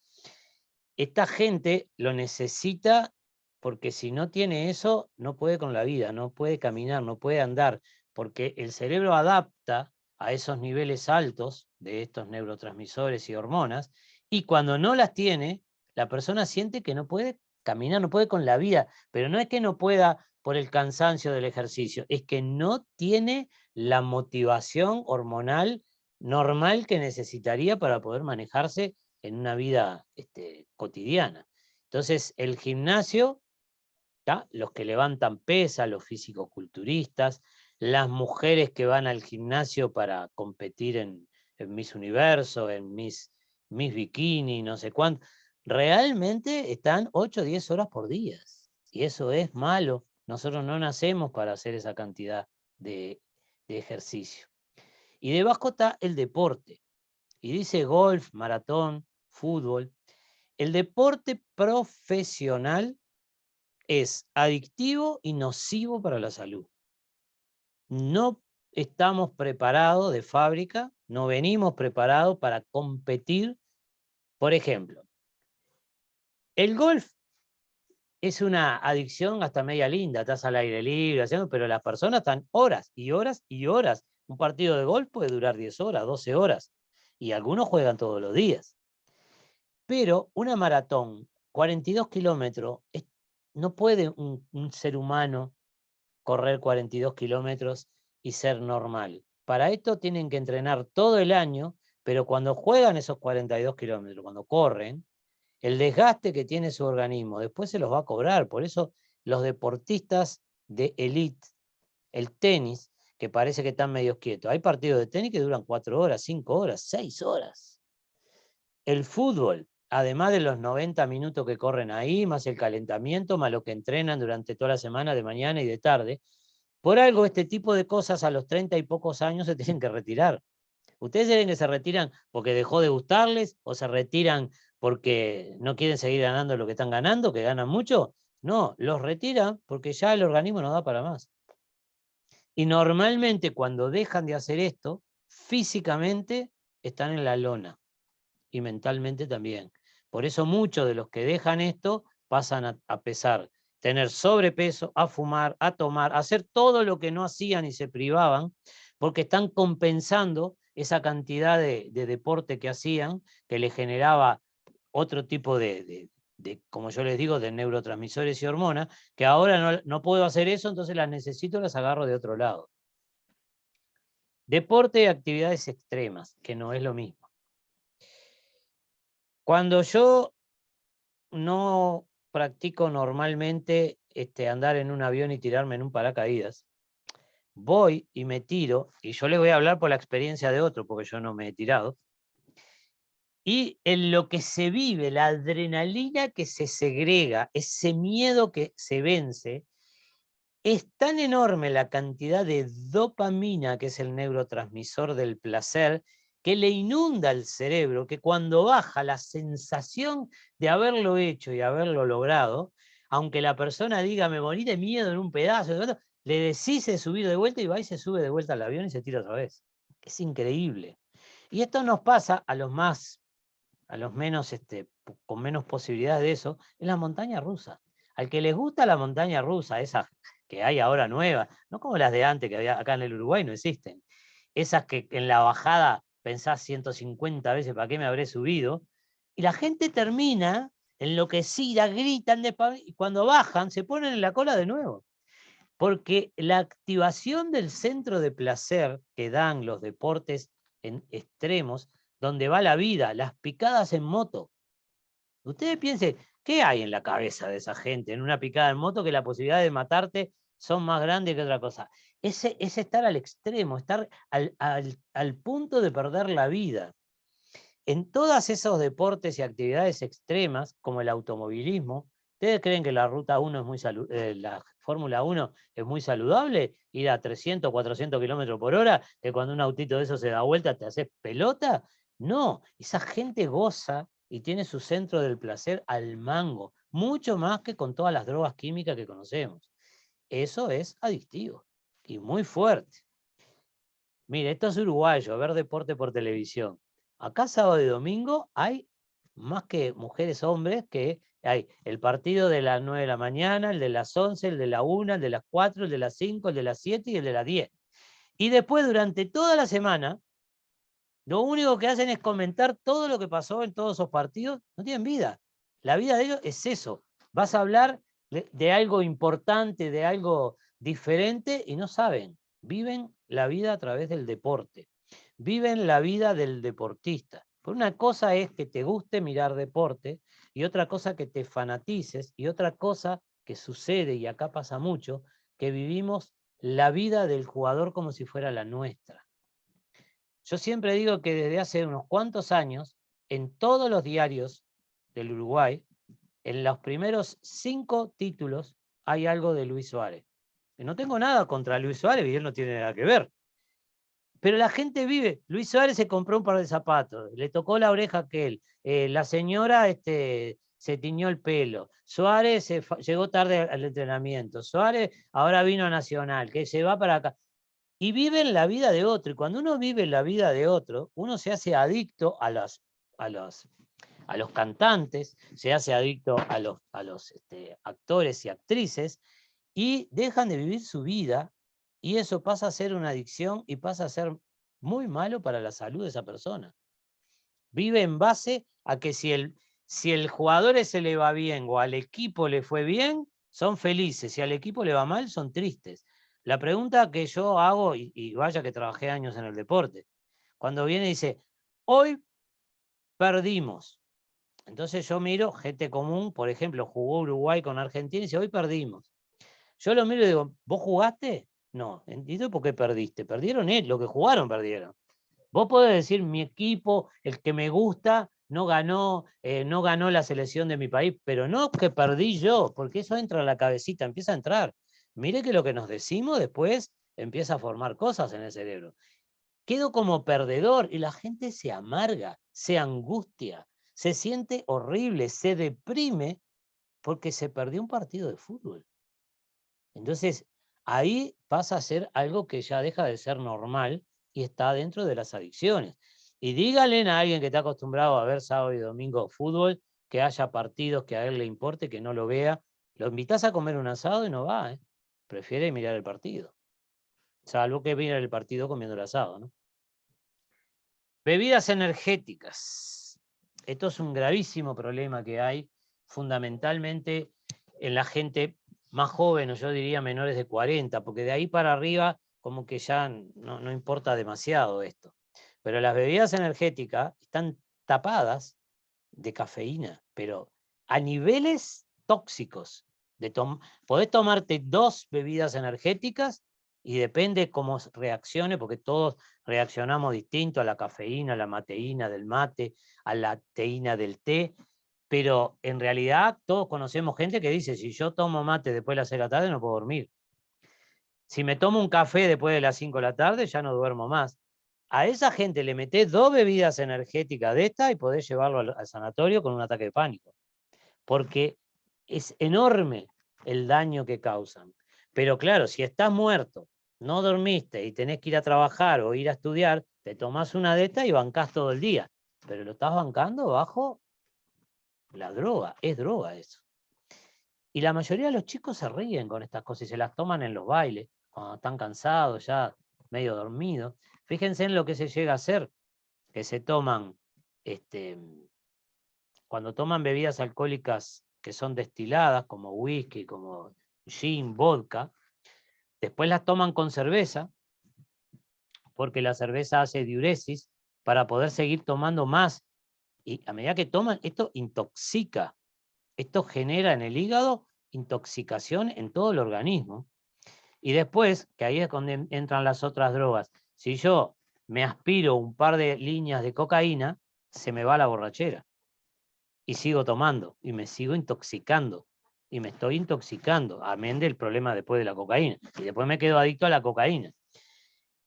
[SPEAKER 1] Esta gente lo necesita porque si no tiene eso, no puede con la vida, no puede caminar, no puede andar, porque el cerebro adapta a esos niveles altos de estos neurotransmisores y hormonas, y cuando no las tiene, la persona siente que no puede caminar, no puede con la vida, pero no es que no pueda por el cansancio del ejercicio, es que no tiene la motivación hormonal normal que necesitaría para poder manejarse en una vida cotidiana. Entonces, el gimnasio, ¿tá? Los que levantan pesas, los físico-culturistas, las mujeres que van al gimnasio para competir en Miss Universo, en Miss Bikini, no sé cuánto, realmente están 8 o 10 horas por día. Y eso es malo. Nosotros no nacemos para hacer esa cantidad de ejercicio. Y debajo está el deporte. Y dice golf, maratón, fútbol. El deporte profesional es adictivo y nocivo para la salud. No estamos preparados de fábrica, no venimos preparados para competir. Por ejemplo, el golf es una adicción hasta media linda, estás al aire libre, pero las personas están horas y horas y horas. Un partido de golf puede durar 10 horas, 12 horas, y algunos juegan todos los días. Pero una maratón, 42 kilómetros, no puede un ser humano correr 42 kilómetros y ser normal. Para esto tienen que entrenar todo el año, pero cuando juegan esos 42 kilómetros, cuando corren, el desgaste que tiene su organismo después se los va a cobrar. Por eso los deportistas de élite, el tenis, que parece que están medio quietos. Hay partidos de tenis que duran 4 horas, 5 horas, 6 horas. El fútbol, además de los 90 minutos que corren ahí, más el calentamiento, más lo que entrenan durante toda la semana, de mañana y de tarde, por algo este tipo de cosas a los 30 y pocos años se tienen que retirar. ¿Ustedes creen que se retiran porque dejó de gustarles o se retiran porque no quieren seguir ganando lo que están ganando, que ganan mucho? No, los retiran porque ya el organismo no da para más. Y normalmente cuando dejan de hacer esto, físicamente están en la lona y mentalmente también. Por eso muchos de los que dejan esto pasan a pesar, tener sobrepeso, a fumar, a tomar, a hacer todo lo que no hacían y se privaban, porque están compensando esa cantidad de deporte que hacían, que les generaba otro tipo de, como yo les digo, de neurotransmisores y hormonas, que ahora no puedo hacer eso, entonces las necesito, las agarro de otro lado. Deporte y actividades extremas, que no es lo mismo. Cuando yo no practico normalmente andar en un avión y tirarme en un paracaídas, voy y me tiro, y yo les voy a hablar por la experiencia de otro, porque yo no me he tirado, y en lo que se vive, la adrenalina que se segrega, ese miedo que se vence, es tan enorme la cantidad de dopamina, que es el neurotransmisor del placer, que le inunda el cerebro, que cuando baja la sensación de haberlo hecho y haberlo logrado, aunque la persona diga me morí de miedo en un pedazo, le decís de subir de vuelta y va y se sube de vuelta al avión y se tira otra vez. Es increíble. Y esto nos pasa a los menos, con menos posibilidades de eso, en la montaña rusa. Al que les gusta la montaña rusa, esa que hay ahora nueva, no como las de antes que había acá en el Uruguay, no existen. Esas que en la bajada pensás 150 veces para qué me habré subido, y la gente termina enloquecida, gritan, y cuando bajan se ponen en la cola de nuevo. Porque la activación del centro de placer que dan los deportes en extremos, donde va la vida, las picadas en moto. Ustedes piensen, ¿qué hay en la cabeza de esa gente en una picada en moto que la posibilidad de matarte son más grandes que otra cosa? Es estar al extremo, estar al punto de perder la vida. En todos esos deportes y actividades extremas, como el automovilismo, ¿Ustedes creen que la Ruta 1 es muy la Fórmula 1 es muy saludable? Ir a 300, 400 kilómetros por hora, que cuando un autito de eso se da vuelta te haces pelota. No, esa gente goza y tiene su centro del placer al mango, mucho más que con todas las drogas químicas que conocemos. Eso es adictivo y muy fuerte. Mire, esto es uruguayo, ver deporte por televisión. Acá sábado y domingo hay más que mujeres, hombres, que hay el partido de las 9 de la mañana, el de las 11, el de la 1, el de las 4, el de las 5, el de las 7 y el de las 10. Y después, durante toda la semana, lo único que hacen es comentar todo lo que pasó en todos esos partidos. No tienen vida. La vida de ellos es eso. Vas a hablar de algo importante, de algo diferente y no saben. Viven la vida a través del deporte. Viven la vida del deportista. Por una cosa es que te guste mirar deporte y otra cosa que te fanatices y otra cosa que sucede, y acá pasa mucho, que vivimos la vida del jugador como si fuera la nuestra. Yo siempre digo que desde hace unos cuantos años, en todos los diarios del Uruguay, en los primeros 5 títulos hay algo de Luis Suárez. Y no tengo nada contra Luis Suárez, y él no tiene nada que ver. Pero la gente vive. Luis Suárez se compró un par de zapatos, le tocó la oreja a aquel. La señora se tiñó el pelo. Suárez llegó tarde al entrenamiento. Suárez ahora vino a Nacional, que se va para acá. Y viven la vida de otro. Y cuando uno vive la vida de otro, uno se hace adicto a los cantantes, se hace adicto a los actores y actrices, y dejan de vivir su vida, y eso pasa a ser una adicción y pasa a ser muy malo para la salud de esa persona. Vive en base a que si el jugador se le va bien o al equipo le fue bien, son felices. Si al equipo le va mal, son tristes. La pregunta que yo hago, y vaya que trabajé años en el deporte, cuando viene y dice, hoy perdimos. Entonces yo miro gente común, por ejemplo, jugó Uruguay con Argentina y dice, hoy perdimos. Yo lo miro y digo, ¿vos jugaste? No. ¿Entiendo por qué perdiste? Perdieron lo que jugaron perdieron. Vos podés decir, mi equipo, el que me gusta, no ganó la selección de mi país, pero no que perdí yo, porque eso entra a la cabecita, empieza a entrar. Mire que lo que nos decimos después empieza a formar cosas en el cerebro. Quedo como perdedor y la gente se amarga, se angustia, se siente horrible, se deprime porque se perdió un partido de fútbol. Entonces, ahí pasa a ser algo que ya deja de ser normal y está dentro de las adicciones. Y díganle a alguien que está acostumbrado a ver sábado y domingo fútbol, que haya partidos que a él le importe, que no lo vea. Lo invitas a comer un asado y no va, ¿eh? Prefiere mirar el partido. Salvo que mira el partido comiendo el asado, ¿no? Bebidas energéticas. Esto es un gravísimo problema que hay fundamentalmente en la gente más joven, o yo diría menores de 40, porque de ahí para arriba como que ya no importa demasiado esto. Pero las bebidas energéticas están tapadas de cafeína, pero a niveles tóxicos. Podés tomarte 2 bebidas energéticas y depende cómo reaccione, porque todos reaccionamos distinto a la cafeína, a la mateína del mate, a la teína del té, pero en realidad todos conocemos gente que dice, si yo tomo mate después de las 6 de la tarde no puedo dormir. Si me tomo un café después de las 5 de la tarde ya no duermo más. A esa gente le metés 2 bebidas energéticas de esta y podés llevarlo al sanatorio con un ataque de pánico. Porque es enorme el daño que causan. Pero claro, si estás muerto, no dormiste y tenés que ir a trabajar o ir a estudiar, te tomás una de estas y bancás todo el día. Pero lo estás bancando bajo la droga. Es droga eso. Y la mayoría de los chicos se ríen con estas cosas y se las toman en los bailes, cuando están cansados, ya medio dormidos. Fíjense en lo que se llega a hacer, que se toman, cuando toman bebidas alcohólicas que son destiladas, como whisky, como gin, vodka, después las toman con cerveza, porque la cerveza hace diuresis para poder seguir tomando más. Y a medida que toman, esto intoxica. Esto genera en el hígado intoxicación en todo el organismo. Y después, que ahí es donde entran las otras drogas, si yo me aspiro un par de líneas de cocaína, se me va la borrachera. Y sigo tomando, y me sigo intoxicando. y me estoy intoxicando, amén del problema después de la cocaína, y después me quedo adicto a la cocaína.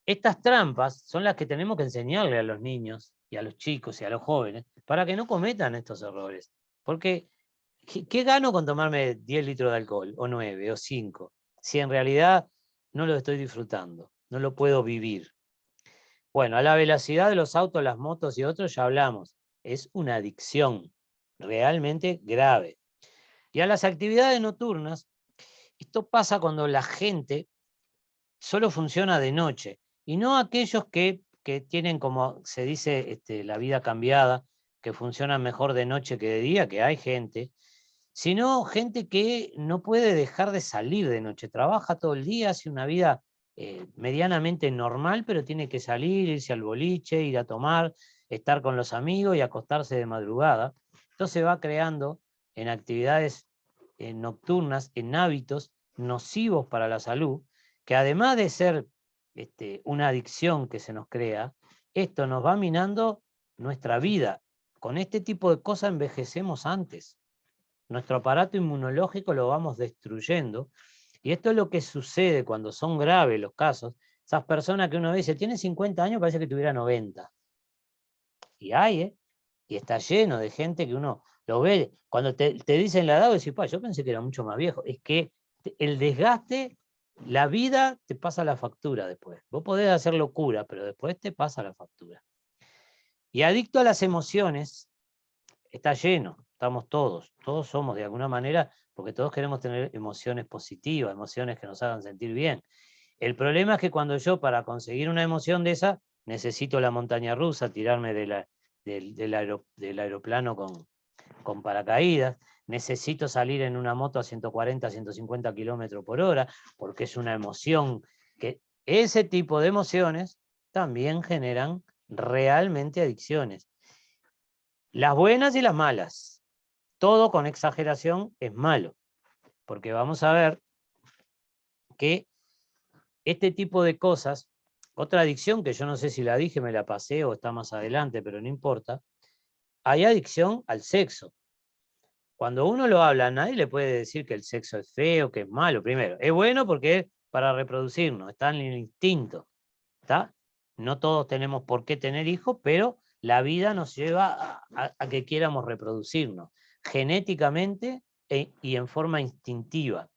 [SPEAKER 1] Estas trampas son las que tenemos que enseñarle a los niños y a los chicos y a los jóvenes para que no cometan estos errores. Porque, ¿qué gano con tomarme 10 litros de alcohol, o 9, o 5, si en realidad no lo estoy disfrutando, no lo puedo vivir? Bueno, a la velocidad de los autos, las motos y otros ya hablamos. Es una adicción realmente grave. Y a las actividades nocturnas, esto pasa cuando la gente solo funciona de noche, y no aquellos que tienen, como se dice, la vida cambiada, que funcionan mejor de noche que de día, que hay gente, sino gente que no puede dejar de salir de noche, trabaja todo el día, hace una vida medianamente normal, pero tiene que salir, irse al boliche, ir a tomar, estar con los amigos y acostarse de madrugada. Entonces va creando en actividades nocturnas, en hábitos nocivos para la salud, que además de ser una adicción que se nos crea, esto nos va minando nuestra vida. Con este tipo de cosas envejecemos antes. Nuestro aparato inmunológico lo vamos destruyendo, y esto es lo que sucede cuando son graves los casos. Esas personas que uno dice, tiene 50 años, parece que tuviera 90. Y hay, y está lleno de gente que uno lo ve. Cuando te dicen la edad, decís, yo pensé que era mucho más viejo. Es que el desgaste, la vida te pasa la factura después. Vos podés hacer locura, pero después te pasa la factura. Y adicto a las emociones, está lleno, estamos todos somos de alguna manera, porque todos queremos tener emociones positivas, emociones que nos hagan sentir bien. El problema es que cuando yo, para conseguir una emoción de esa, necesito la montaña rusa, tirarme del aeroplano con paracaídas, necesito salir en una moto a 140, 150 kilómetros por hora, porque es una emoción que ese tipo de emociones también generan realmente adicciones. Las buenas y las malas. Todo con exageración es malo, porque vamos a ver que este tipo de cosas, otra adicción que yo no sé si la dije, me la pasé o está más adelante, pero no importa, hay adicción al sexo. Cuando uno lo habla, nadie le puede decir que el sexo es feo, que es malo. Primero, es bueno porque es para reproducirnos, está en el instinto, ¿está? No todos tenemos por qué tener hijos, pero la vida nos lleva a que quieramos reproducirnos genéticamente y en forma instintiva.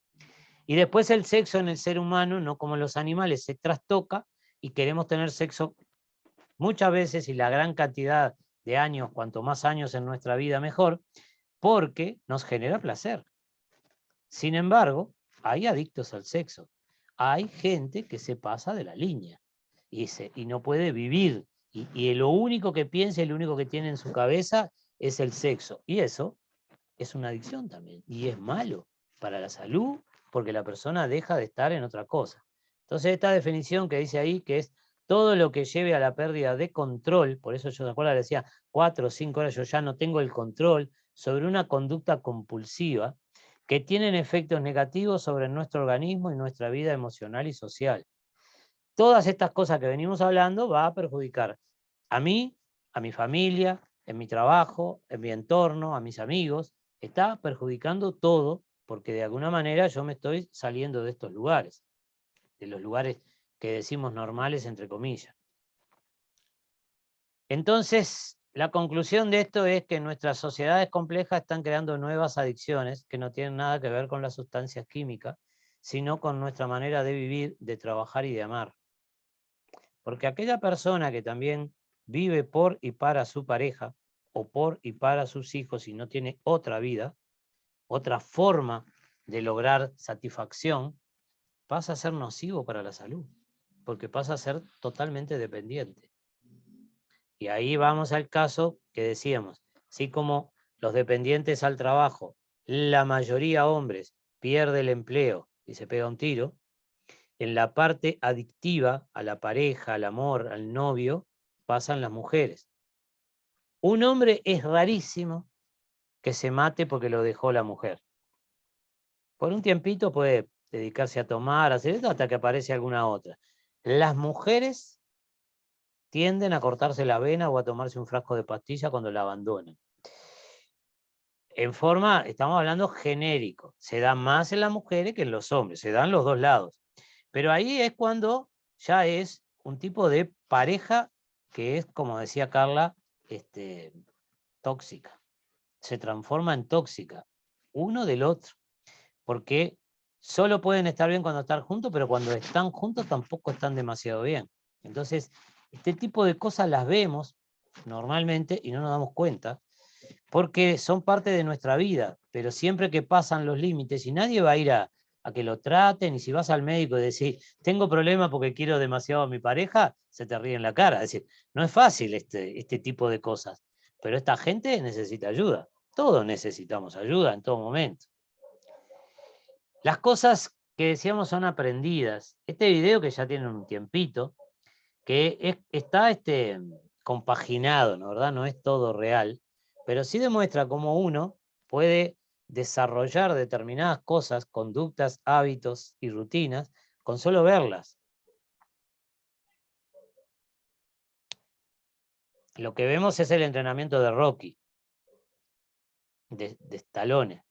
[SPEAKER 1] Y después el sexo en el ser humano, no como en los animales, se trastoca y queremos tener sexo muchas veces y la gran cantidad de años, cuanto más años en nuestra vida mejor, porque nos genera placer. Sin embargo, hay adictos al sexo. Hay gente que se pasa de la línea y no puede vivir. Y lo único que piensa y lo único que tiene en su cabeza es el sexo. Y eso es una adicción también. Y es malo para la salud porque la persona deja de estar en otra cosa. Entonces esta definición que dice ahí, que es todo lo que lleve a la pérdida de control, por eso yo de acuerdo le decía 4 o 5 horas, yo ya no tengo el control sobre una conducta compulsiva que tienen efectos negativos sobre nuestro organismo y nuestra vida emocional y social. Todas estas cosas que venimos hablando va a perjudicar a mí, a mi familia, en mi trabajo, en mi entorno, a mis amigos. Está perjudicando todo porque de alguna manera yo me estoy saliendo de estos lugares, de los lugares que decimos normales, entre comillas. Entonces, la conclusión de esto es que nuestras sociedades complejas están creando nuevas adicciones que no tienen nada que ver con las sustancias químicas, sino con nuestra manera de vivir, de trabajar y de amar. Porque aquella persona que también vive por y para su pareja, o por y para sus hijos y no tiene otra vida, otra forma de lograr satisfacción, pasa a ser nocivo para la salud, porque pasa a ser totalmente dependiente. Y ahí vamos al caso que decíamos, así como los dependientes al trabajo, la mayoría hombres, pierde el empleo y se pega un tiro, en la parte adictiva a la pareja, al amor, al novio, pasan las mujeres. Un hombre es rarísimo que se mate porque lo dejó la mujer. Por un tiempito puede dedicarse a tomar, a hacer esto, hasta que aparece alguna otra. Las mujeres tienden a cortarse la vena o a tomarse un frasco de pastilla cuando la abandonan. en forma, estamos hablando genérico, se da más en las mujeres que en los hombres, se dan los dos lados. Pero ahí es cuando ya es un tipo de pareja que es, como decía Carla, tóxica. Se transforma en tóxica, uno del otro. Porque solo pueden estar bien cuando están juntos, pero cuando están juntos tampoco están demasiado bien. Entonces, este tipo de cosas las vemos normalmente y no nos damos cuenta, porque son parte de nuestra vida, pero siempre que pasan los límites, y nadie va a ir a que lo traten, y si vas al médico y decís, tengo problemas porque quiero demasiado a mi pareja, se te ríe en la cara. Es decir, no es fácil este tipo de cosas, pero esta gente necesita ayuda. Todos necesitamos ayuda en todo momento. Las cosas que decíamos son aprendidas. Este video, que ya tiene un tiempito, que está compaginado, ¿no? ¿Verdad? No es todo real, pero sí demuestra cómo uno puede desarrollar determinadas cosas, conductas, hábitos y rutinas, con solo verlas. Lo que vemos es el entrenamiento de Rocky, de Stallone.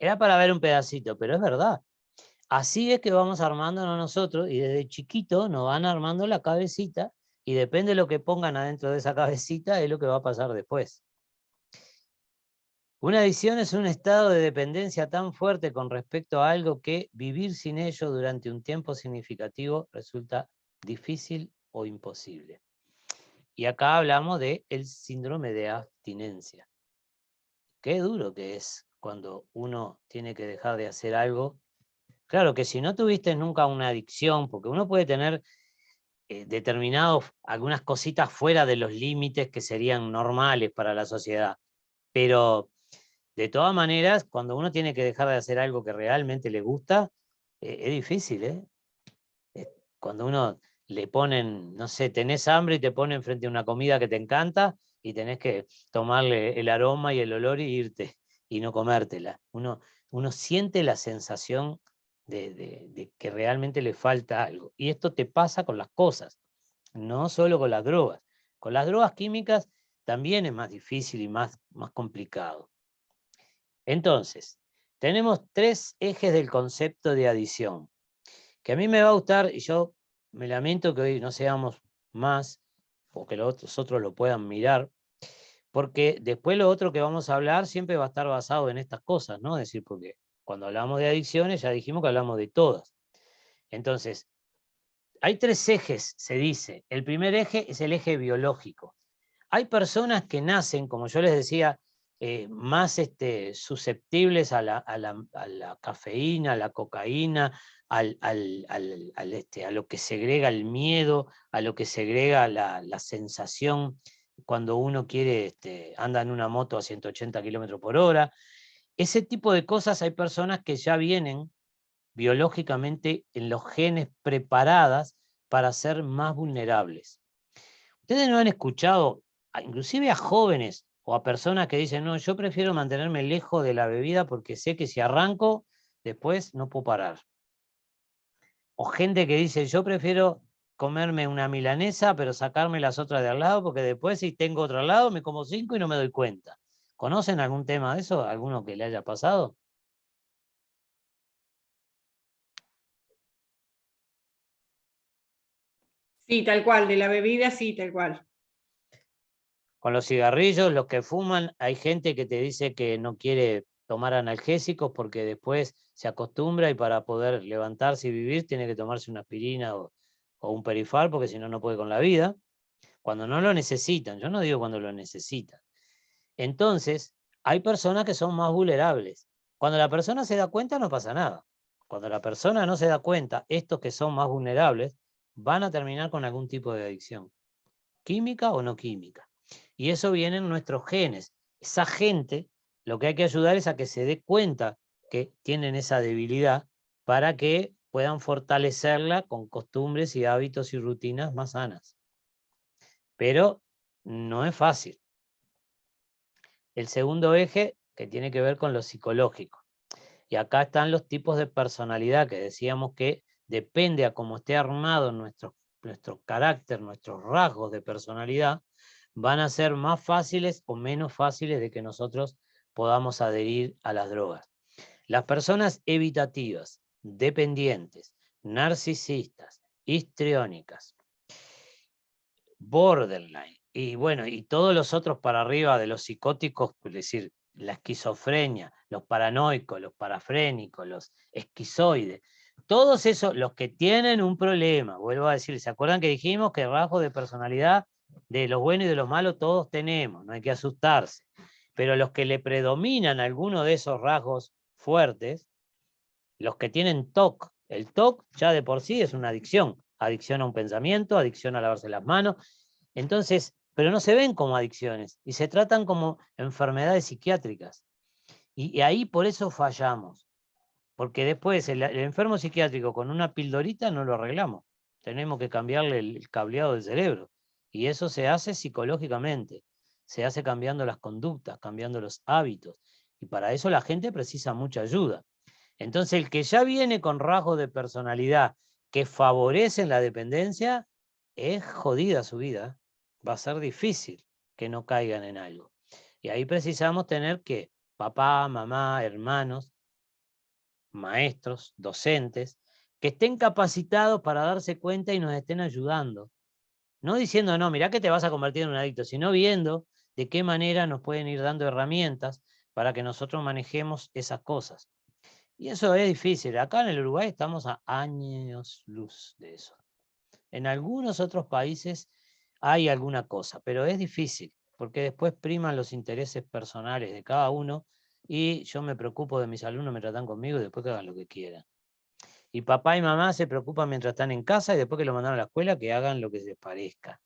[SPEAKER 1] Era para ver un pedacito, pero es verdad. Así es que vamos armándonos nosotros, y desde chiquito nos van armando la cabecita, y depende de lo que pongan adentro de esa cabecita, es lo que va a pasar después. Una adicción es un estado de dependencia tan fuerte con respecto a algo que vivir sin ello durante un tiempo significativo resulta difícil o imposible. Y acá hablamos del síndrome de abstinencia. Qué duro que es cuando uno tiene que dejar de hacer algo. Claro que si no tuviste nunca una adicción, porque uno puede tener algunas cositas fuera de los límites que serían normales para la sociedad, pero de todas maneras, cuando uno tiene que dejar de hacer algo que realmente le gusta, es difícil, ¿eh? Cuando uno le ponen, no sé, tenés hambre y te ponen frente a una comida que te encanta y tenés que tomarle el aroma y el olor y irte y no comértela. Uno siente la sensación de que realmente le falta algo. Y esto te pasa con las cosas, no solo con las drogas. Con las drogas químicas también es más difícil y más complicado. Entonces, tenemos 3 ejes del concepto de adición, que a mí me va a gustar, y yo me lamento que hoy no seamos más, o que los otros lo puedan mirar, porque después lo otro que vamos a hablar siempre va a estar basado en estas cosas, ¿no? Es decir, porque cuando hablamos de adicciones ya dijimos que hablamos de todas. Entonces, hay 3 ejes, se dice. El primer eje es el eje biológico. Hay personas que nacen, como yo les decía, más susceptibles a la cafeína, a la cocaína, a lo que segrega el miedo, a lo que segrega la sensación cuando uno quiere, anda en una moto a 180 kilómetros por hora. Ese tipo de cosas, hay personas que ya vienen biológicamente en los genes preparadas para ser más vulnerables. Ustedes no han escuchado, inclusive a jóvenes o a personas que dicen, no, yo prefiero mantenerme lejos de la bebida porque sé que si arranco, después no puedo parar. O gente que dice, yo prefiero comerme una milanesa, pero sacarme las otras de al lado, porque después si tengo otro al lado, me como 5 y no me doy cuenta. ¿Conocen algún tema de eso? ¿Alguno que le haya pasado?
[SPEAKER 5] Sí, tal cual, de la bebida, sí, tal cual.
[SPEAKER 1] Con los cigarrillos, los que fuman, hay gente que te dice que no quiere tomar analgésicos porque después se acostumbra y para poder levantarse y vivir tiene que tomarse una aspirina o un Perifal porque si no, no puede con la vida. Cuando no lo necesitan, yo no digo cuando lo necesitan. Entonces, hay personas que son más vulnerables. Cuando la persona se da cuenta no pasa nada. Cuando la persona no se da cuenta, estos que son más vulnerables van a terminar con algún tipo de adicción, química o no química. Y eso viene en nuestros genes. Esa gente, lo que hay que ayudar es a que se dé cuenta que tienen esa debilidad para que puedan fortalecerla con costumbres y hábitos y rutinas más sanas. Pero no es fácil. El segundo eje, que tiene que ver con lo psicológico. Y acá están los tipos de personalidad que decíamos que depende a cómo esté armado nuestro carácter, nuestros rasgos de personalidad, van a ser más fáciles o menos fáciles de que nosotros podamos adherir a las drogas. Las personas evitativas, dependientes, narcisistas, histriónicas, borderline, y bueno, y todos los otros para arriba de los psicóticos, es decir, la esquizofrenia, los paranoicos, los parafrénicos, los esquizoides, todos esos, los que tienen un problema, vuelvo a decir, ¿se acuerdan que dijimos que rasgos de personalidad de los buenos y de los malos todos tenemos, no hay que asustarse? Pero los que le predominan alguno de esos rasgos fuertes, los que tienen TOC, el TOC ya de por sí es una adicción, adicción a un pensamiento, adicción a lavarse las manos, entonces, pero no se ven como adicciones y se tratan como enfermedades psiquiátricas. Y ahí por eso fallamos, porque después el enfermo psiquiátrico con una pildorita no lo arreglamos, tenemos que cambiarle el cableado del cerebro y eso se hace psicológicamente, se hace cambiando las conductas, cambiando los hábitos y para eso la gente precisa mucha ayuda. Entonces el que ya viene con rasgos de personalidad que favorecen la dependencia, es jodida su vida, va a ser difícil que no caigan en algo. Y ahí precisamos tener que papá, mamá, hermanos, maestros, docentes, que estén capacitados para darse cuenta y nos estén ayudando. No diciendo, no, mirá que te vas a convertir en un adicto, sino viendo de qué manera nos pueden ir dando herramientas para que nosotros manejemos esas cosas. Y eso es difícil. Acá en el Uruguay estamos a años luz de eso. En algunos otros países hay alguna cosa, pero es difícil, porque después priman los intereses personales de cada uno y yo me preocupo de mis alumnos mientras están conmigo y después que hagan lo que quieran. Y papá y mamá se preocupan mientras están en casa y después que lo mandan a la escuela que hagan lo que les parezca.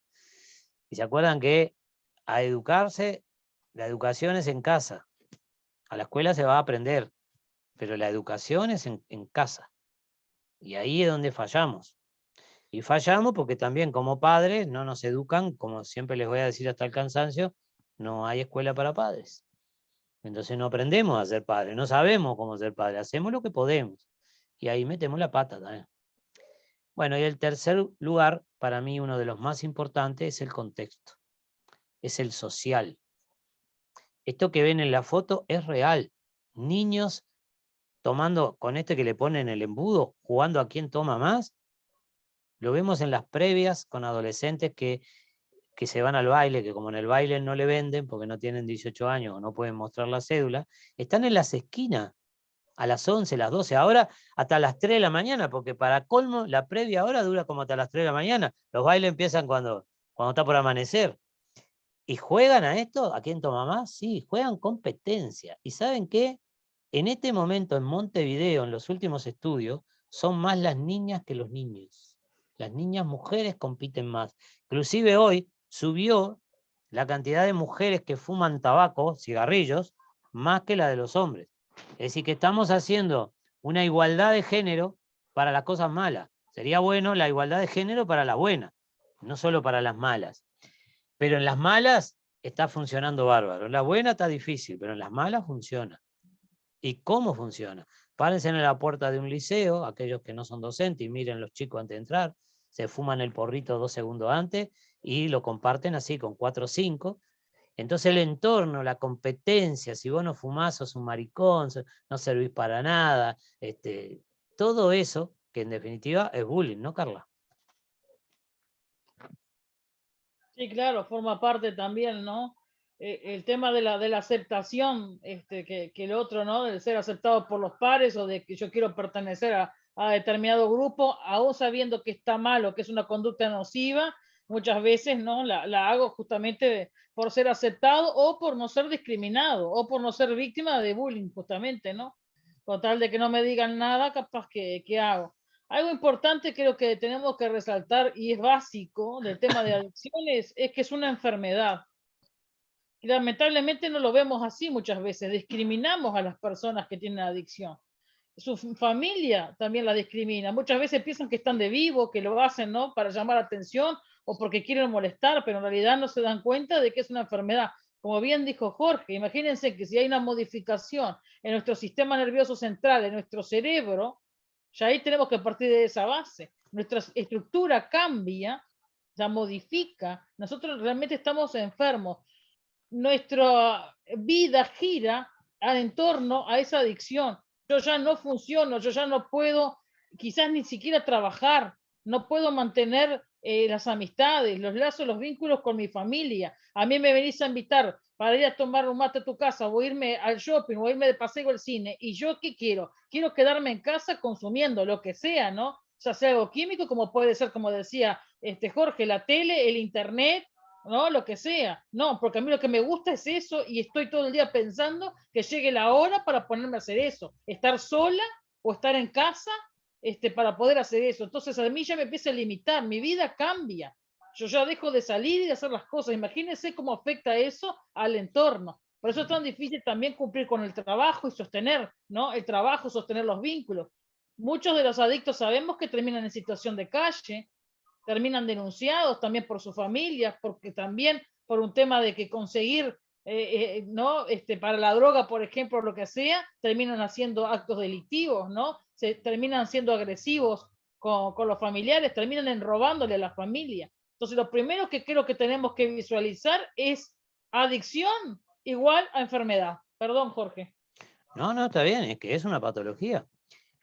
[SPEAKER 1] Y se acuerdan que a educarse, la educación es en casa. A la escuela se va a aprender, pero la educación es en casa. Y ahí es donde fallamos. Y fallamos porque también como padres no nos educan, como siempre les voy a decir hasta el cansancio, no hay escuela para padres. Entonces no aprendemos a ser padres, no sabemos cómo ser padres, hacemos lo que podemos. Y ahí metemos la pata también. Bueno, y el tercer lugar, para mí uno de los más importantes, es el contexto, es el social. Esto que ven en la foto es real. Niños tomando, con este que le ponen el embudo, jugando a quién toma más. Lo vemos en las previas con adolescentes que se van al baile, que como en el baile no le venden porque no tienen 18 años o no pueden mostrar la cédula, están en las esquinas a las 11, las 12, ahora hasta las 3 de la mañana, porque para colmo la previa ahora dura como hasta las 3 de la mañana. Los bailes empiezan cuando está por amanecer. ¿Y juegan a esto? ¿A quién toma más? Sí, juegan competencia. ¿Y saben qué? En este momento en Montevideo, en los últimos estudios, son más las niñas que los niños. Las niñas mujeres compiten más. Inclusive hoy subió la cantidad de mujeres que fuman tabaco, cigarrillos, más que la de los hombres. Es decir, que estamos haciendo una igualdad de género para las cosas malas. Sería bueno la igualdad de género para las buenas, no solo para las malas. Pero en las malas está funcionando bárbaro. En las buenas está difícil, pero en las malas funciona. ¿Y cómo funciona? Párense en la puerta de un liceo, aquellos que no son docentes, y miren los chicos antes de entrar, se fuman el porrito 2 segundos antes y lo comparten así con 4 o 5. Entonces el entorno, la competencia, si vos no fumás sos un maricón, no servís para nada, todo eso, que en definitiva es bullying, ¿no, Carla?
[SPEAKER 2] Sí, claro, forma parte también, ¿no? El tema de la aceptación, que el otro, ¿no? De ser aceptado por los pares o de que yo quiero pertenecer a determinado grupo, aún sabiendo que está mal o que es una conducta nociva, muchas veces, ¿no? La hago justamente por ser aceptado o por no ser discriminado o por no ser víctima de bullying, justamente, ¿no? Con tal de que no me digan nada, capaz que hago. Algo importante creo que tenemos que resaltar y es básico del tema de adicciones es que es una enfermedad. Y lamentablemente no lo vemos así muchas veces. Discriminamos a las personas que tienen adicción. Su familia también la discrimina. Muchas veces piensan que están de vivo, que lo hacen, ¿no? Para llamar la atención o porque quieren molestar, pero en realidad no se dan cuenta de que es una enfermedad. Como bien dijo Jorge, imagínense que si hay una modificación en nuestro sistema nervioso central, en nuestro cerebro, ya ahí tenemos que partir de esa base. Nuestra estructura cambia, ya modifica. Nosotros realmente estamos enfermos. Nuestra vida gira en torno a esa adicción. Yo ya no funciono, yo ya no puedo quizás ni siquiera trabajar, no puedo mantener las amistades, los lazos, los vínculos con mi familia. A mí me venís a invitar para ir a tomar un mate a tu casa o irme al shopping o irme de paseo al cine. ¿Y yo qué quiero? Quiero quedarme en casa consumiendo lo que sea, ¿no? Ya sea algo químico, como puede ser, como decía Jorge, la tele, el internet, ¿no? Lo que sea. No, porque a mí lo que me gusta es eso y estoy todo el día pensando que llegue la hora para ponerme a hacer eso. Estar sola o estar en casa para poder hacer eso. Entonces a mí ya me empieza a limitar, mi vida cambia. Yo ya dejo de salir y de hacer las cosas. Imagínense cómo afecta eso al entorno. Por eso es tan difícil también cumplir con el trabajo y sostener, ¿no? El trabajo, sostener los vínculos. Muchos de los adictos sabemos que terminan en situación de calle, terminan denunciados también por sus familias, porque también por un tema de que conseguir, ¿no? Para la droga, por ejemplo, lo que sea, terminan haciendo actos delictivos, ¿no? Se terminan siendo agresivos con los familiares, terminan robándole a la familia. Entonces, lo primero que creo que tenemos que visualizar es adicción igual a enfermedad. Perdón, Jorge.
[SPEAKER 1] No, no, está bien, es que es una patología,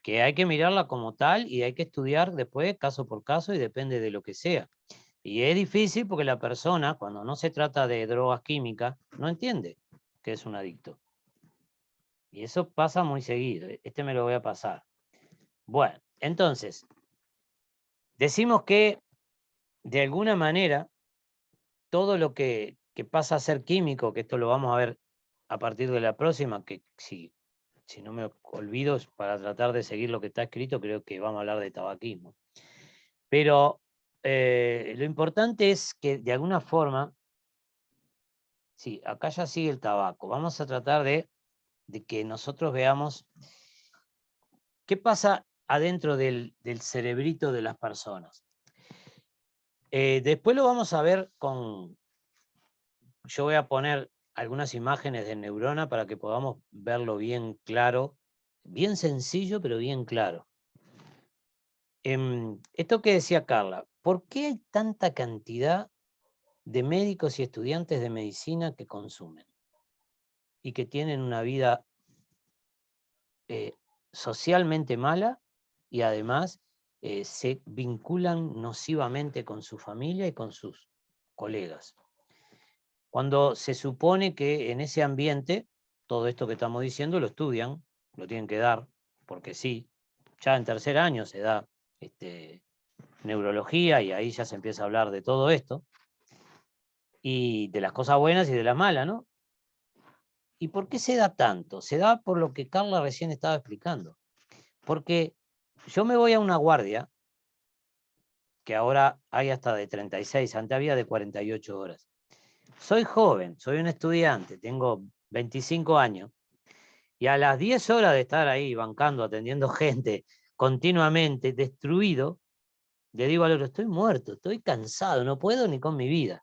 [SPEAKER 1] que hay que mirarla como tal y hay que estudiar después caso por caso y depende de lo que sea. Y es difícil porque la persona, cuando no se trata de drogas químicas, no entiende que es un adicto. Y eso pasa muy seguido. Me lo voy a pasar. Bueno, entonces, decimos que de alguna manera todo lo que pasa a ser químico, que esto lo vamos a ver a partir de la próxima, que si no me olvido, para tratar de seguir lo que está escrito, creo que vamos a hablar de tabaquismo. Pero lo importante es que de alguna forma, sí, acá ya sigue el tabaco. Vamos a tratar de que nosotros veamos qué pasa adentro del cerebrito de las personas. Después lo vamos a ver con... Yo voy a poner algunas imágenes de neurona para que podamos verlo bien claro, bien sencillo, pero bien claro. Esto que decía Carla, ¿por qué hay tanta cantidad de médicos y estudiantes de medicina que consumen y que tienen una vida socialmente mala y además se vinculan nocivamente con su familia y con sus colegas? Cuando se supone que en ese ambiente, todo esto que estamos diciendo lo estudian, lo tienen que dar, porque sí, ya en tercer año se da neurología y ahí ya se empieza a hablar de todo esto, y de las cosas buenas y de las malas, ¿no? ¿Y por qué se da tanto? Se da por lo que Carla recién estaba explicando. Porque yo me voy a una guardia, que ahora hay hasta de 36, antes había de 48 horas. Soy joven, soy un estudiante, tengo 25 años, y a las 10 horas de estar ahí bancando, atendiendo gente continuamente, destruido, le digo al otro, estoy muerto, estoy cansado, no puedo ni con mi vida.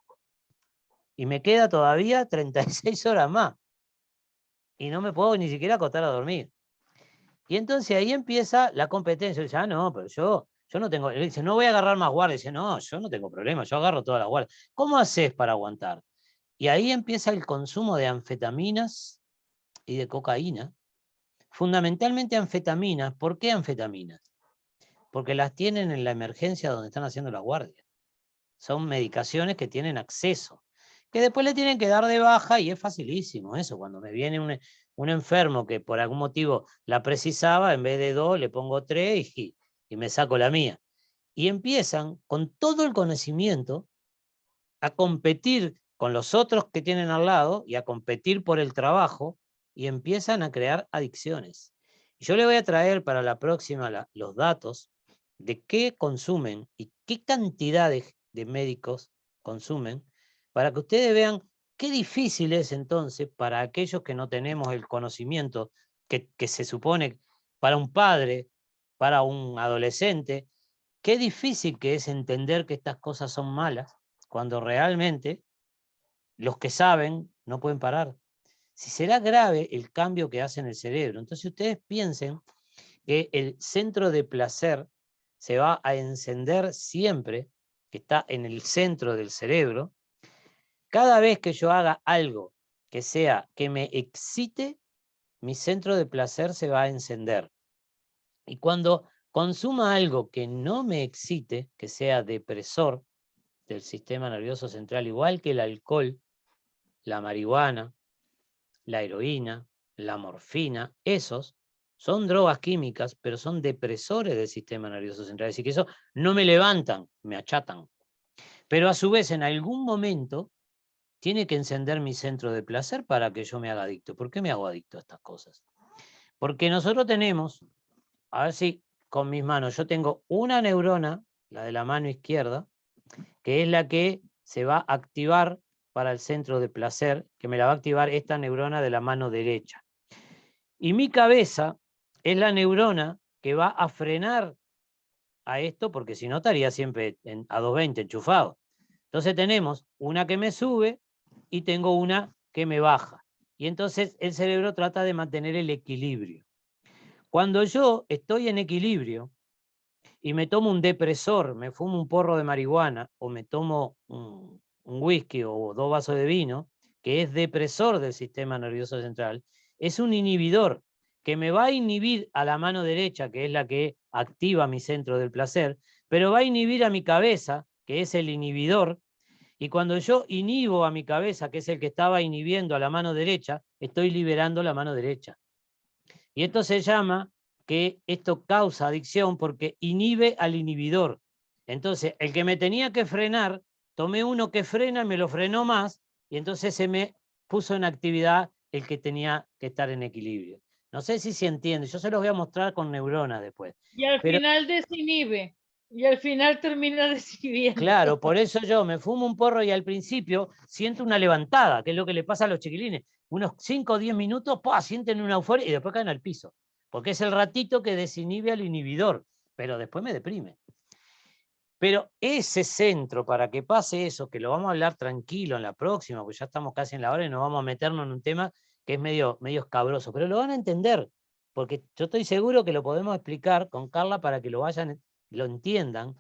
[SPEAKER 1] Y me queda todavía 36 horas más. Y no me puedo ni siquiera acostar a dormir. Y entonces ahí empieza la competencia. Dice, no, pero yo no tengo... Él dice, no voy a agarrar más guardias. Dice, no, yo no tengo problema, yo agarro todas las guardias. ¿Cómo haces para aguantar? Y ahí empieza el consumo de anfetaminas y de cocaína. Fundamentalmente anfetaminas. ¿Por qué anfetaminas? Porque las tienen en la emergencia donde están haciendo la guardia. Son medicaciones que tienen acceso, que después le tienen que dar de baja y es facilísimo eso. Cuando me viene un enfermo que por algún motivo la precisaba, en vez de 2 le pongo 3 y me saco la mía. Y empiezan con todo el conocimiento a competir con los otros que tienen al lado y a competir por el trabajo y empiezan a crear adicciones. Y yo le voy a traer para la próxima los datos de qué consumen y qué cantidad de médicos consumen, para que ustedes vean qué difícil es entonces para aquellos que no tenemos el conocimiento que se supone para un padre, para un adolescente, qué difícil que es entender que estas cosas son malas, cuando realmente los que saben no pueden parar. Si será grave el cambio que hace en el cerebro. Entonces ustedes piensen que el centro de placer se va a encender siempre, que está en el centro del cerebro, cada vez que yo haga algo que sea que me excite, mi centro de placer se va a encender. Y cuando consuma algo que no me excite, que sea depresor del sistema nervioso central, igual que el alcohol, la marihuana, la heroína, la morfina, esos son drogas químicas, pero son depresores del sistema nervioso central. Es decir, que eso no me levantan, me achatan. Pero a su vez, en algún momento, tiene que encender mi centro de placer para que yo me haga adicto. ¿Por qué me hago adicto a estas cosas? Porque nosotros tenemos, a ver si con mis manos, yo tengo una neurona, la de la mano izquierda, que es la que se va a activar para el centro de placer, que me la va a activar esta neurona de la mano derecha. Y mi cabeza es la neurona que va a frenar a esto, porque si no estaría siempre a 220 enchufado. Entonces tenemos una que me sube y tengo una que me baja. Y entonces el cerebro trata de mantener el equilibrio. Cuando yo estoy en equilibrio y me tomo un depresor, me fumo un porro de marihuana o me tomo un whisky o 2 vasos de vino, que es depresor del sistema nervioso central, es un inhibidor que me va a inhibir a la mano derecha, que es la que activa mi centro del placer, pero va a inhibir a mi cabeza, que es el inhibidor, y cuando yo inhibo a mi cabeza, que es el que estaba inhibiendo a la mano derecha, estoy liberando la mano derecha. Y esto se llama que esto causa adicción porque inhibe al inhibidor. Entonces, el que me tenía que frenar, tomé uno que frena, me lo frenó más, y entonces se me puso en actividad el que tenía que estar en equilibrio. No sé si se entiende, yo se los voy a mostrar con neuronas después.
[SPEAKER 2] Y al
[SPEAKER 1] Pero,
[SPEAKER 2] final desinhibe. Y al final termina desinhibiendo.
[SPEAKER 1] claro, por eso yo me fumo un porro y al principio siento una levantada, que es lo que le pasa a los chiquilines. Unos 5 o 10 minutos, ¡pah!, sienten una euforia y después caen al piso. Porque es el ratito que desinhibe al inhibidor, pero después me deprime. Pero ese centro, para que pase eso, que lo vamos a hablar tranquilo en la próxima, porque ya estamos casi en la hora y nos vamos a meternos en un tema que es medio escabroso, pero lo van a entender, porque yo estoy seguro que lo podemos explicar con Carla para que lo entiendan.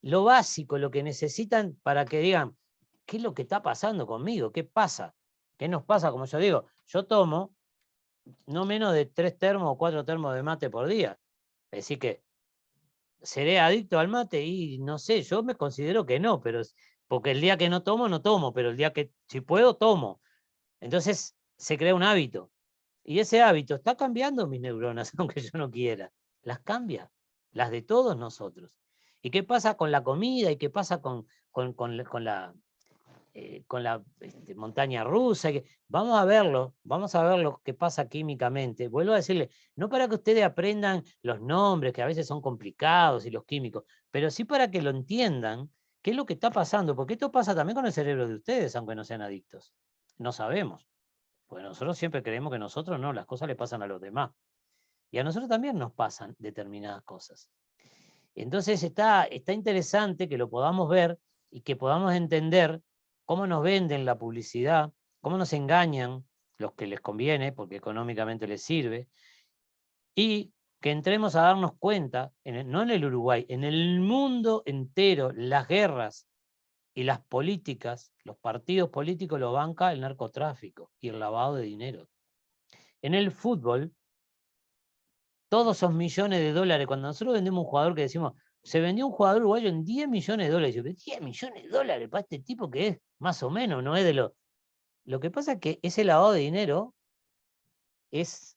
[SPEAKER 1] Lo básico, lo que necesitan para que digan, ¿qué es lo que está pasando conmigo? ¿Qué pasa? ¿Qué nos pasa? Como yo digo, yo tomo no menos de 3 termos o 4 termos de mate por día. Es decir que, ¿seré adicto al mate? Y no sé, yo me considero que no, pero porque el día que no tomo, pero el día que si puedo, tomo. Entonces se crea un hábito. Y ese hábito está cambiando mis neuronas, aunque yo no quiera. Las cambia, las de todos nosotros. ¿Y qué pasa con la comida? ¿Y qué pasa con la montaña rusa? Vamos a verlo qué pasa químicamente. Vuelvo a decirle, no para que ustedes aprendan los nombres, que a veces son complicados, y los químicos, pero sí para que lo entiendan, qué es lo que está pasando, porque esto pasa también con el cerebro de ustedes, aunque no sean adictos. No sabemos, porque nosotros siempre creemos que nosotros no, las cosas le pasan a los demás. Y a nosotros también nos pasan determinadas cosas. Entonces está interesante que lo podamos ver y que podamos entender cómo nos venden la publicidad, cómo nos engañan los que les conviene, porque económicamente les sirve, y que entremos a darnos cuenta, no en el Uruguay, en el mundo entero, las guerras y las políticas, los partidos políticos lo banca el narcotráfico y el lavado de dinero. En el fútbol, todos esos millones de dólares, cuando nosotros vendemos un jugador que decimos, se vendió un jugador uruguayo en 10 millones de dólares. Yo, 10 millones de dólares para este tipo que es más o menos, no es de lo... Lo que pasa es que ese lavado de dinero es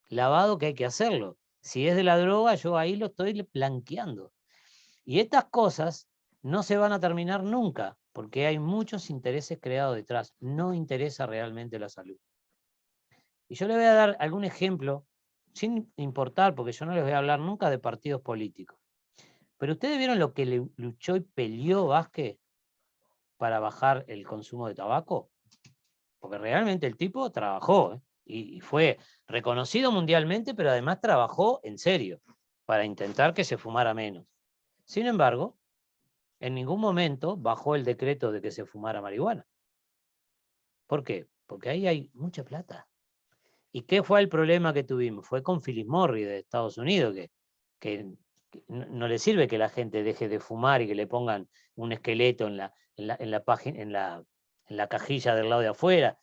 [SPEAKER 1] lavado que hay que hacerlo. Si es de la droga, yo ahí lo estoy blanqueando. Y estas cosas no se van a terminar nunca, porque hay muchos intereses creados detrás. No interesa realmente la salud. Y yo le voy a dar algún ejemplo sin importar, porque yo no les voy a hablar nunca de partidos políticos. Pero ustedes vieron lo que luchó y peleó Vázquez para bajar el consumo de tabaco, porque realmente el tipo trabajó, ¿eh? Y fue reconocido mundialmente, pero además trabajó en serio para intentar que se fumara menos. Sin embargo, en ningún momento bajó el decreto de que se fumara marihuana. ¿Por qué? Porque ahí hay mucha plata. ¿Y qué fue el problema que tuvimos? Fue con Philip Morris de Estados Unidos, que no le sirve que la gente deje de fumar y que le pongan un esqueleto en la cajilla del lado de afuera.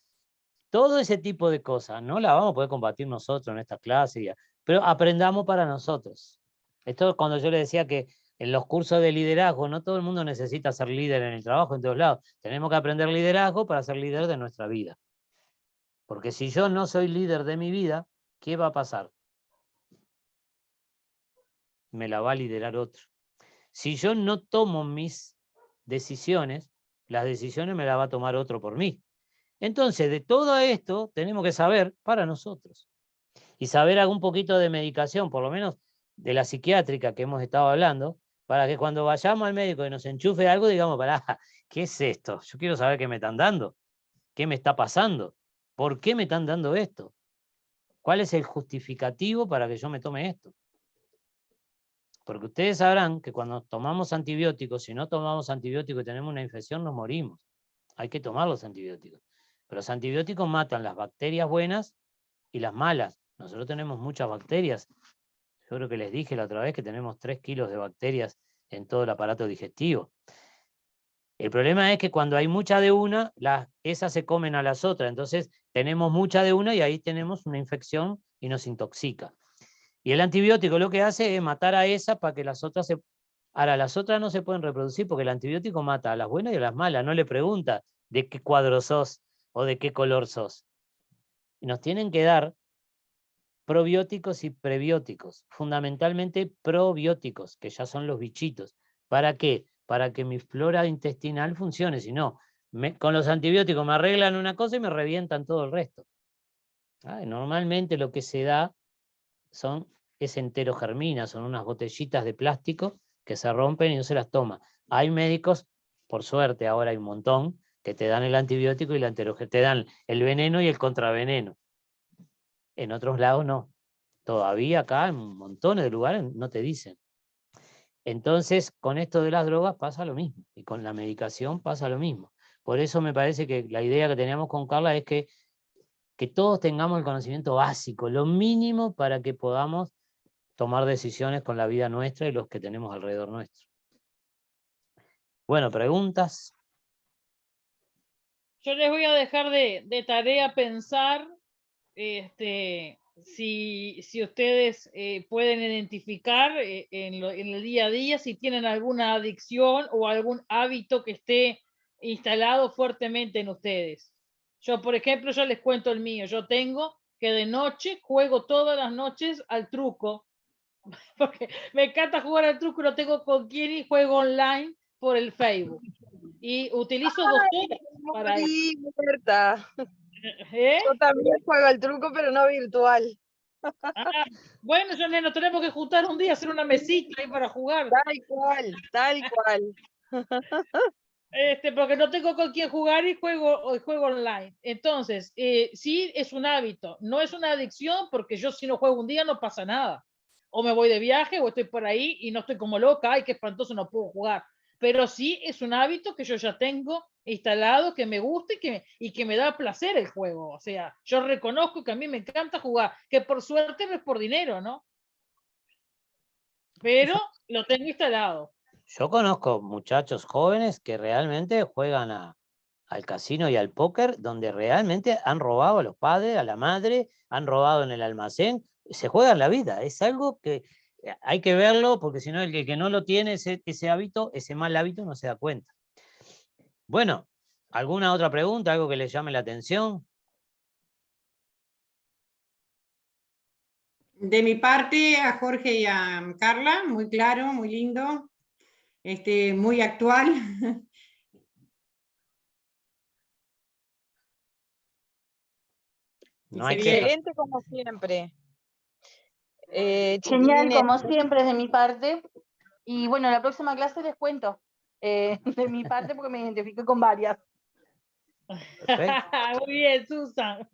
[SPEAKER 1] Todo ese tipo de cosas no la vamos a poder combatir nosotros en esta clase, pero aprendamos para nosotros. Esto cuando yo le decía que en los cursos de liderazgo no todo el mundo necesita ser líder en el trabajo en todos lados. Tenemos que aprender liderazgo para ser líder de nuestra vida. Porque si yo no soy líder de mi vida, ¿qué va a pasar? Me la va a liderar otro. Si yo no tomo mis decisiones, las decisiones me las va a tomar otro por mí. Entonces, de todo esto tenemos que saber para nosotros. Y saber algún poquito de medicación, por lo menos de la psiquiátrica que hemos estado hablando, para que cuando vayamos al médico y nos enchufe algo, digamos, pará, ¿qué es esto? Yo quiero saber qué me están dando, qué me está pasando, por qué me están dando esto, cuál es el justificativo para que yo me tome esto. Porque ustedes sabrán que cuando tomamos antibióticos, si no tomamos antibióticos y tenemos una infección, nos morimos. Hay que tomar los antibióticos. Pero los antibióticos matan las bacterias buenas y las malas. Nosotros tenemos muchas bacterias. Yo creo que les dije la otra vez que tenemos 3 kilos de bacterias en todo el aparato digestivo. El problema es que cuando hay mucha de una, esas se comen a las otras. Entonces tenemos mucha de una y ahí tenemos una infección y nos intoxica. Y el antibiótico lo que hace es matar a esas para que las otras se... Ahora, las otras no se pueden reproducir porque el antibiótico mata a las buenas y a las malas. No le pregunta de qué cuadro sos o de qué color sos. Y nos tienen que dar probióticos y prebióticos, fundamentalmente probióticos, que ya son los bichitos. ¿Para qué? Para que mi flora intestinal funcione. Si no, con los antibióticos me arreglan una cosa y me revientan todo el resto. Normalmente lo que se da es enterogermina, son unas botellitas de plástico que se rompen y no se las toma. Hay médicos, por suerte ahora hay un montón, que te dan el antibiótico y la enterogermina, te dan el veneno y el contraveneno. En otros lados no. Todavía acá en montones de lugares no te dicen. Entonces, con esto de las drogas pasa lo mismo. Y con la medicación pasa lo mismo. Por eso me parece que la idea que teníamos con Carla es que todos tengamos el conocimiento básico, lo mínimo para que podamos tomar decisiones con la vida nuestra y los que tenemos alrededor nuestro. Bueno, ¿preguntas?
[SPEAKER 2] Yo les voy a dejar de tarea pensar si ustedes pueden identificar en el día a día si tienen alguna adicción o algún hábito que esté instalado fuertemente en ustedes. Yo, por ejemplo, yo les cuento el mío. Yo tengo que de noche juego todas las noches al truco, porque me encanta jugar al truco, no tengo con quién y juego online por el Facebook. Y utilizo 2 horas para eso.
[SPEAKER 3] Morí, muerta.
[SPEAKER 2] ¿Eh?
[SPEAKER 3] Yo también juego al truco, pero no virtual.
[SPEAKER 2] Bueno, yo nos tenemos que juntar un día, hacer una mesita ahí para jugar.
[SPEAKER 3] Tal cual, tal cual.
[SPEAKER 2] Porque no tengo con quién jugar y juego online. Entonces, sí es un hábito, no es una adicción, porque yo si no juego un día no pasa nada. O me voy de viaje o estoy por ahí y no estoy como loca, ay, qué espantoso, no puedo jugar. Pero sí es un hábito que yo ya tengo instalado, que me gusta y que me da placer el juego. O sea, yo reconozco que a mí me encanta jugar, que por suerte no es por dinero, ¿no? Pero lo tengo instalado.
[SPEAKER 1] Yo conozco muchachos jóvenes que realmente juegan al casino y al póker, donde realmente han robado a los padres, a la madre, han robado en el almacén, se juegan la vida. Es algo que hay que verlo, porque si no, el que no lo tiene ese hábito, ese mal hábito, no se da cuenta. Bueno, ¿alguna otra pregunta? ¿Algo que les llame la atención?
[SPEAKER 5] De mi parte, a Jorge y a Carla, muy claro, muy lindo, muy actual.
[SPEAKER 1] No hay que...
[SPEAKER 3] Excelente como siempre.
[SPEAKER 6] Genial,
[SPEAKER 7] Chiquilines,
[SPEAKER 6] como siempre, de mi parte. Y bueno, en la próxima clase les cuento de mi parte porque me identifiqué con varias.
[SPEAKER 1] Perfecto.
[SPEAKER 2] Muy bien, Susan.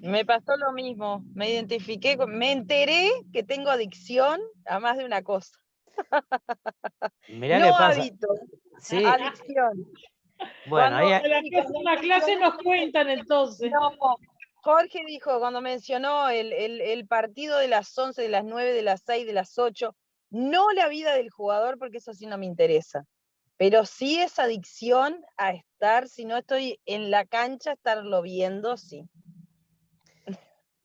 [SPEAKER 7] me pasó lo mismo. Me identifiqué, me enteré que tengo adicción a más de una cosa.
[SPEAKER 1] Mirá
[SPEAKER 7] No
[SPEAKER 1] qué pasa.
[SPEAKER 7] hábito,
[SPEAKER 1] Sí,
[SPEAKER 7] adicción.
[SPEAKER 1] bueno, ahí,
[SPEAKER 2] En la próxima clase nos cuentan entonces.
[SPEAKER 7] No, Jorge dijo cuando mencionó el partido de las 11, de las 9, de las 6, de las 8, no la vida del jugador, porque eso sí no me interesa, pero sí esa adicción a estar, si no estoy en la cancha, estarlo viendo, sí.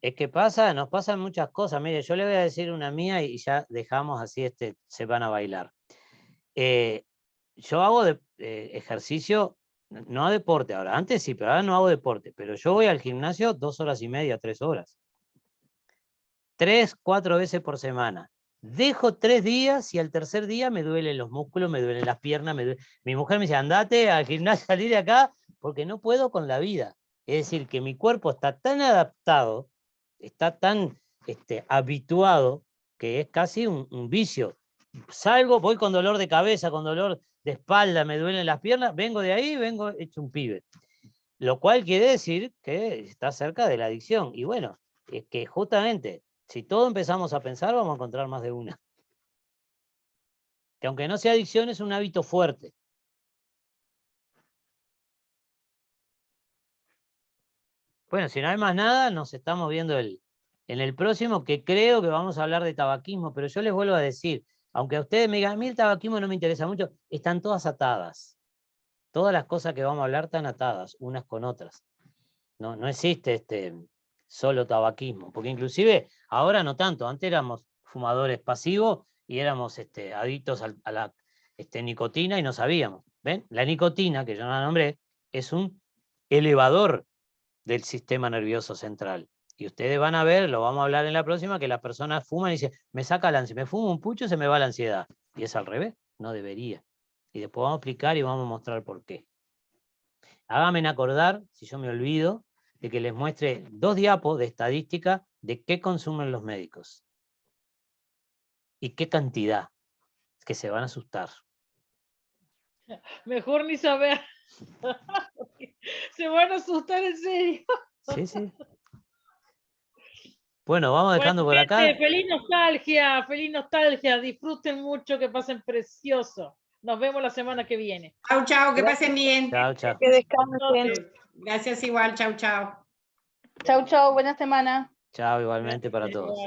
[SPEAKER 1] es que nos pasan muchas cosas. Mire, yo le voy a decir una mía y ya dejamos así, se van a bailar. Yo hago ejercicio, no deporte ahora, antes sí, pero ahora no hago deporte, pero yo voy al gimnasio 2 horas y media, 3 horas. 3, 4 veces por semana. Dejo 3 días y al tercer día me duelen los músculos, me duelen las piernas, mi mujer me dice, andate al gimnasio, salí de acá, porque no puedo con la vida. Es decir, que mi cuerpo está tan adaptado, está tan habituado, que es casi un vicio. Salgo, voy con dolor de cabeza, con dolor de espalda, me duelen las piernas, vengo de ahí, vengo hecho un pibe. Lo cual quiere decir que está cerca de la adicción. Y bueno, es que justamente, si todo empezamos a pensar, vamos a encontrar más de una. Que aunque no sea adicción, es un hábito fuerte. Bueno, si no hay más nada, nos estamos viendo en el próximo, que creo que vamos a hablar de tabaquismo, pero yo les vuelvo a decir, aunque a ustedes me digan, a mí el tabaquismo no me interesa mucho, están todas atadas. Todas las cosas que vamos a hablar están atadas, unas con otras. No existe solo tabaquismo, porque inclusive ahora no tanto, antes éramos fumadores pasivos y éramos adictos a la nicotina y no sabíamos. ¿Ven? La nicotina, que yo no la nombré, es un elevador del sistema nervioso central. Y ustedes van a ver, lo vamos a hablar en la próxima, que las personas fuman y dicen, me saca la ansiedad, me fumo un pucho y se me va la ansiedad. Y es al revés, no debería. Y después vamos a explicar y vamos a mostrar por qué. Háganme acordar, si yo me olvido, de que les muestre 2 diapos de estadística de qué consumen los médicos. Y qué cantidad, que se van a asustar.
[SPEAKER 2] Mejor ni saber. Se van a asustar en serio.
[SPEAKER 1] Sí, sí. Bueno, vamos dejando por acá.
[SPEAKER 2] Gente, feliz nostalgia. Disfruten mucho, que pasen precioso. Nos vemos la semana que viene.
[SPEAKER 5] Chau, chau, que pasen bien.
[SPEAKER 1] Chao, chao.
[SPEAKER 7] Que descansen.
[SPEAKER 5] Gracias igual, chau, chau.
[SPEAKER 6] Chau, chau, buena semana.
[SPEAKER 1] Chao, igualmente para todos.